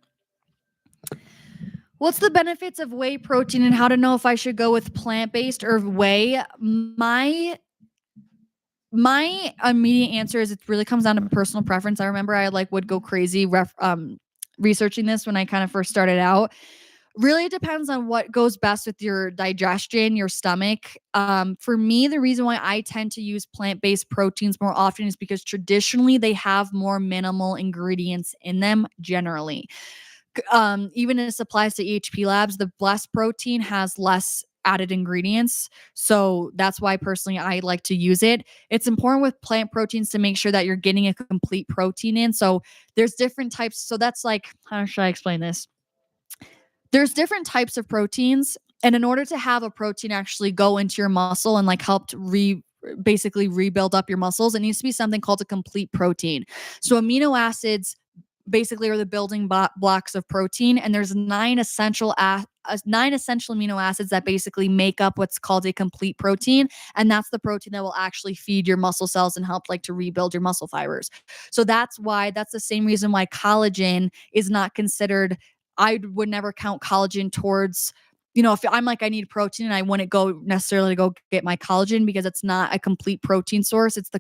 What's the benefits of whey protein and how to know if I should go with plant-based or whey? My immediate answer is it really comes down to personal preference. I remember I would go crazy researching this when I kind of first started out. Really, it depends on what goes best with your digestion, your stomach. For me, the reason why I tend to use plant-based proteins more often is because traditionally they have more minimal ingredients in them generally. Even this applies to EHP Labs, the blessed protein has less added ingredients. So that's why personally I like to use it. It's important with plant proteins to make sure that you're getting a complete protein in. So there's different types. So that's like, how should I explain this? There's different types of proteins. And in order to have a protein actually go into your muscle and like help to basically rebuild up your muscles, it needs to be something called a complete protein. So amino acids basically are the building blocks of protein, and there's 9 essential amino acids that basically make up what's called a complete protein, and that's the protein that will actually feed your muscle cells and help like to rebuild your muscle fibers. So that's the same reason why collagen is not considered. I would never count collagen towards, if I'm like, I need protein and I wouldn't go necessarily go get my collagen, because it's not a complete protein source. It's the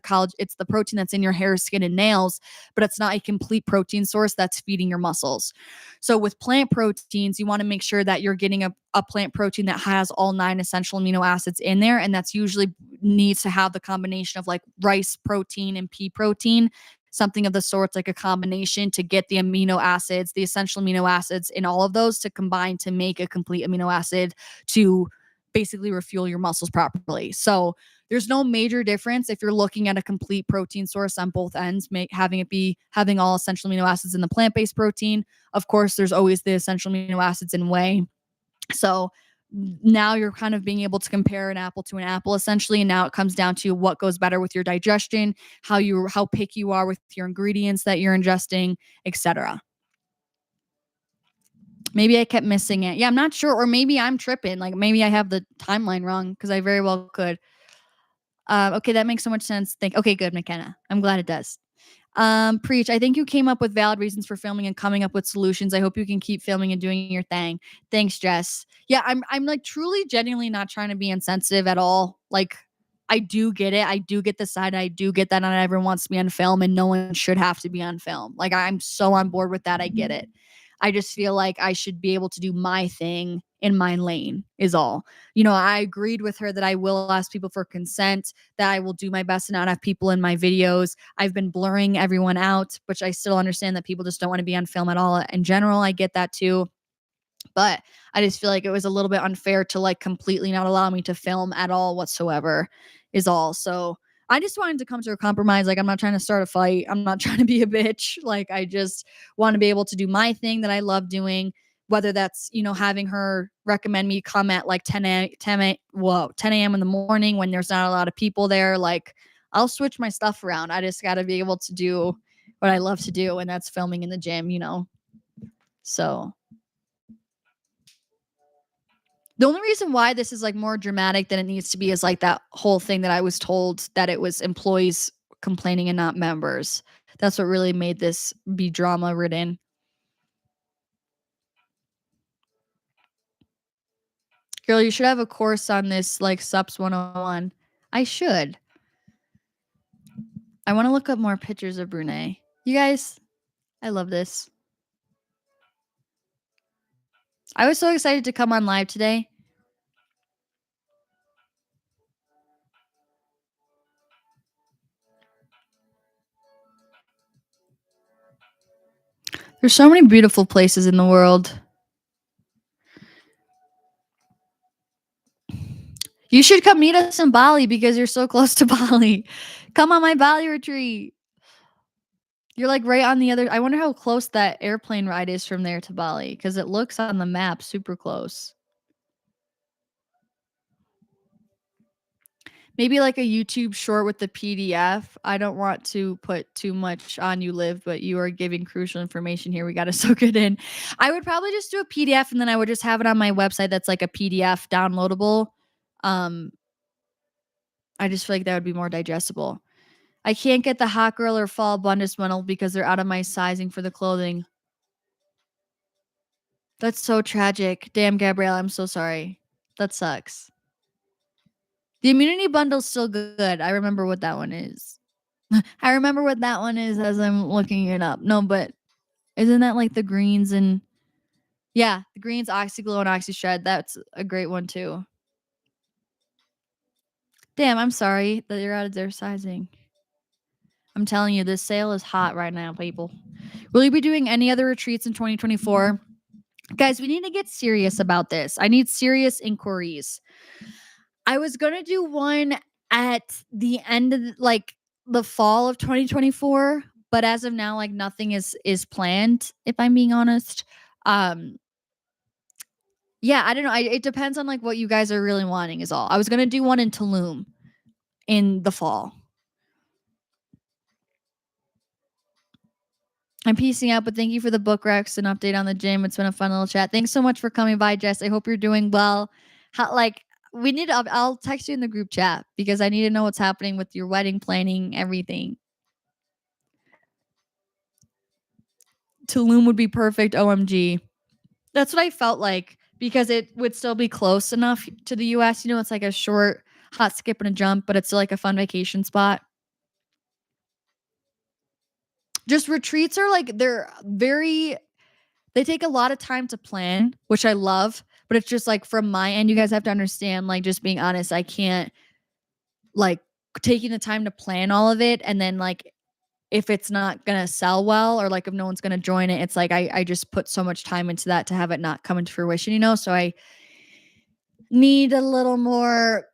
protein that's in your hair, skin, and nails, but it's not a complete protein source that's feeding your muscles. So with plant proteins, you want to make sure that you're getting a plant protein that has all 9 essential amino acids in there. And that's usually needs to have the combination of like rice protein and pea protein, something of the sorts, like a combination to get the amino acids, the essential amino acids in all of those to combine to make a complete amino acid to basically refuel your muscles properly. So there's no major difference if you're looking at a complete protein source on both ends, having all essential amino acids in the plant-based protein. Of course, there's always the essential amino acids in whey. So now you're kind of being able to compare an apple to an apple essentially, and now it comes down to what goes better with your digestion, how picky you are with your ingredients that you're ingesting, etc. Maybe I kept missing it. Yeah, I'm not sure, or maybe I'm tripping. Like maybe I have the timeline wrong, because I very well could. Okay, that makes so much sense. Okay, good, McKenna. I'm glad it does. Preach. I think you came up with valid reasons for filming and coming up with solutions. I hope you can keep filming and doing your thing. Thanks, Jess. Yeah, I'm like truly genuinely not trying to be insensitive at all. Like, I do get it. I do get the side. I do get that not everyone wants to be on film and no one should have to be on film. Like, I'm so on board with that. I get it. I just feel like I should be able to do my thing in my lane is all. I agreed with her that I will ask people for consent, that I will do my best to not have people in my videos. I've been blurring everyone out, which I still understand that people just don't want to be on film at all. In general, I get that too. But I just feel like it was a little bit unfair to like completely not allow me to film at all whatsoever is all. So I just wanted to come to a compromise. Like, I'm not trying to start a fight. I'm not trying to be a bitch. Like, I just want to be able to do my thing that I love doing, whether that's, having her recommend me come at like 10 a.m. in the morning when there's not a lot of people there. Like, I'll switch my stuff around. I just got to be able to do what I love to do, and that's filming in the gym, So the only reason why this is like more dramatic than it needs to be is like that whole thing that I was told that it was employees complaining and not members. That's what really made this be drama ridden. Girl, you should have a course on this, like SUPS 101. I should. I want to look up more pictures of Brunei. You guys, I love this. I was so excited to come on live today. There's so many beautiful places in the world. You should come meet us in Bali because you're so close to Bali. Come on my Bali retreat. You're like right on the other. I wonder how close that airplane ride is from there to Bali, because it looks on the map super close. Maybe like a YouTube short with the PDF. I don't want to put too much on you, Liv, but you are giving crucial information here. We got to soak it in. I would probably just do a PDF, and then I would just have it on my website that's like a PDF downloadable. I just feel like that would be more digestible. I can't get the hot girl or fall abundance bundle because they're out of my sizing for the clothing. That's so tragic. Damn, Gabrielle, I'm so sorry. That sucks. The immunity bundle's still good. I remember what that one is. I remember what that one is as I'm looking it up. No, but isn't that like the greens and yeah, the greens, Oxyglow and OxyShred. That's a great one too. Damn, I'm sorry that you're out of their sizing. I'm telling you, this sale is hot right now, people. Will you be doing any other retreats in 2024? Guys, we need to get serious about this. I need serious inquiries. I was going to do one at the end of the fall of 2024, but as of now, like nothing is planned, if I'm being honest. Yeah, Yeah, I don't know. It depends on like what you guys are really wanting is all. I was going to do one in Tulum in the fall. I'm piecing out, but thank you for the book recs and update on the gym. It's been a fun little chat. Thanks so much for coming by, Jess. I hope you're doing well. We need to, I'll text you in the group chat because I need to know what's happening with your wedding planning, everything. Tulum would be perfect. OMG. That's what I felt like because it would still be close enough to the US. You know, it's like a short hot skip and a jump, but it's still like a fun vacation spot. Just retreats are like they take a lot of time to plan, which I love, but it's just like from my end, you guys have to understand, like just being honest, I can't like taking the time to plan all of it and then like if it's not gonna sell well or like if no one's gonna join it, it's like I just put so much time into that to have it not come into fruition, you know? So I need a little more,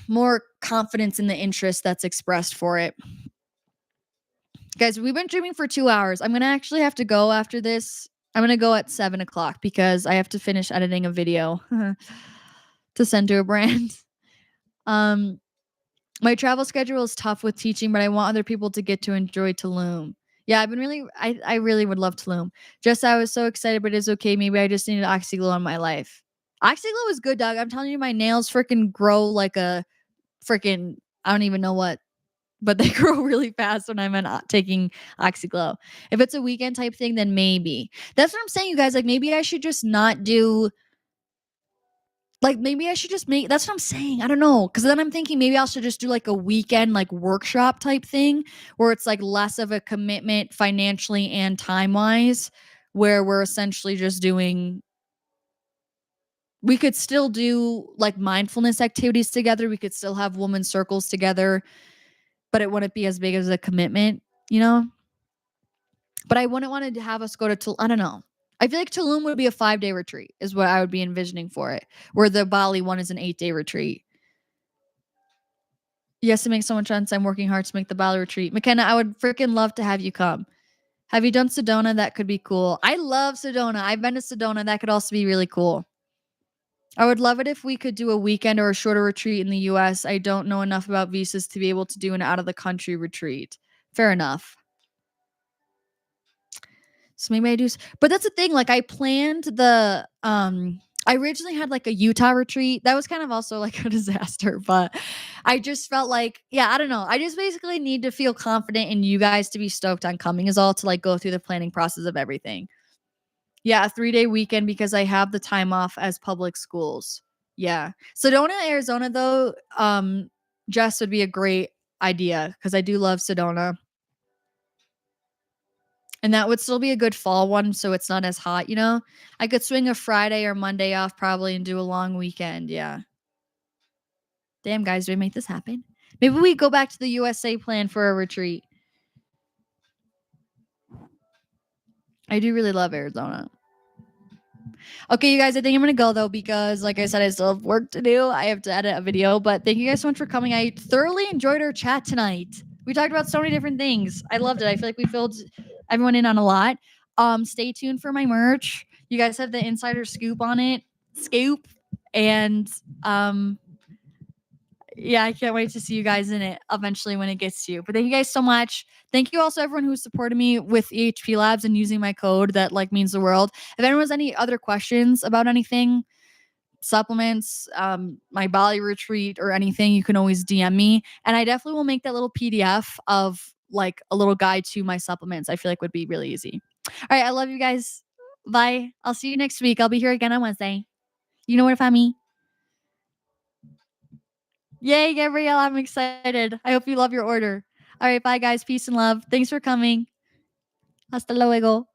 more confidence in the interest that's expressed for it. Guys, we've been streaming for 2 hours. I'm gonna actually have to go after this. I'm gonna go at 7 o'clock because I have to finish editing a video to send to a brand. My travel schedule is tough with teaching, but I want other people to get to enjoy Tulum. Yeah, I've been really, I really would love Tulum. Just I was so excited, but it's okay. Maybe I just needed Oxyglow in my life. Oxyglow is good, dog. I'm telling you, my nails freaking grow like a freaking, I don't even know what, but they grow really fast when I'm taking Oxyglow. If it's a weekend type thing, then maybe. That's what I'm saying, you guys. Like, maybe I should just not do. Like, maybe I should just make. That's what I'm saying. I don't know, because then I'm thinking maybe I should just do like a weekend like workshop type thing where it's like less of a commitment financially and time wise, where we're essentially just doing. We could still do like mindfulness activities together. We could still have woman circles together, but it wouldn't be as big as a commitment, you know? But I wouldn't want to have us go to Tulum. I don't know. I feel like Tulum would be a 5-day retreat is what I would be envisioning for it, where the Bali one is an 8-day retreat. Yes, it makes so much sense. I'm working hard to make the Bali retreat. McKenna, I would freaking love to have you come. Have you done Sedona? That could be cool. I love Sedona. I've been to Sedona. That could also be really cool. I would love it if we could do a weekend or a shorter retreat in the US. I don't know enough about visas to be able to do an out of the country retreat. Fair enough. So maybe I do, but that's the thing. Like I planned I originally had like a Utah retreat. That was kind of also like a disaster, but I just felt like, I don't know. I just basically need to feel confident in you guys to be stoked on coming is all to like go through the planning process of everything. Yeah, a 3-day weekend because I have the time off as public schools. Yeah. Sedona, Arizona though, Jess would be a great idea because I do love Sedona. And that would still be a good fall one, so it's not as hot, you know? I could swing a Friday or Monday off probably and do a long weekend, yeah. Damn, guys, do we make this happen? Maybe we go back to the USA plan for a retreat. I do really love Arizona. Okay, you guys, I think I'm going to go, though, because, like I said, I still have work to do. I have to edit a video, but thank you guys so much for coming. I thoroughly enjoyed our chat tonight. We talked about so many different things. I loved it. I feel like we filled everyone in on a lot. Stay tuned for my merch. You guys have the insider scoop on it. Scoop. And I can't wait to see you guys in it eventually when it gets to you. But thank you guys so much. Thank you also everyone who supported me with EHP Labs and using my code. That like means the world. If anyone has any other questions about anything, supplements, my Bali retreat or anything, you can always DM me. And I definitely will make that little PDF of like a little guide to my supplements. I feel like would be really easy. All right. I love you guys. Bye. I'll see you next week. I'll be here again on Wednesday. You know where to find me. Yay, Gabrielle. I'm excited. I hope you love your order. All right. Bye, guys. Peace and love. Thanks for coming. Hasta luego.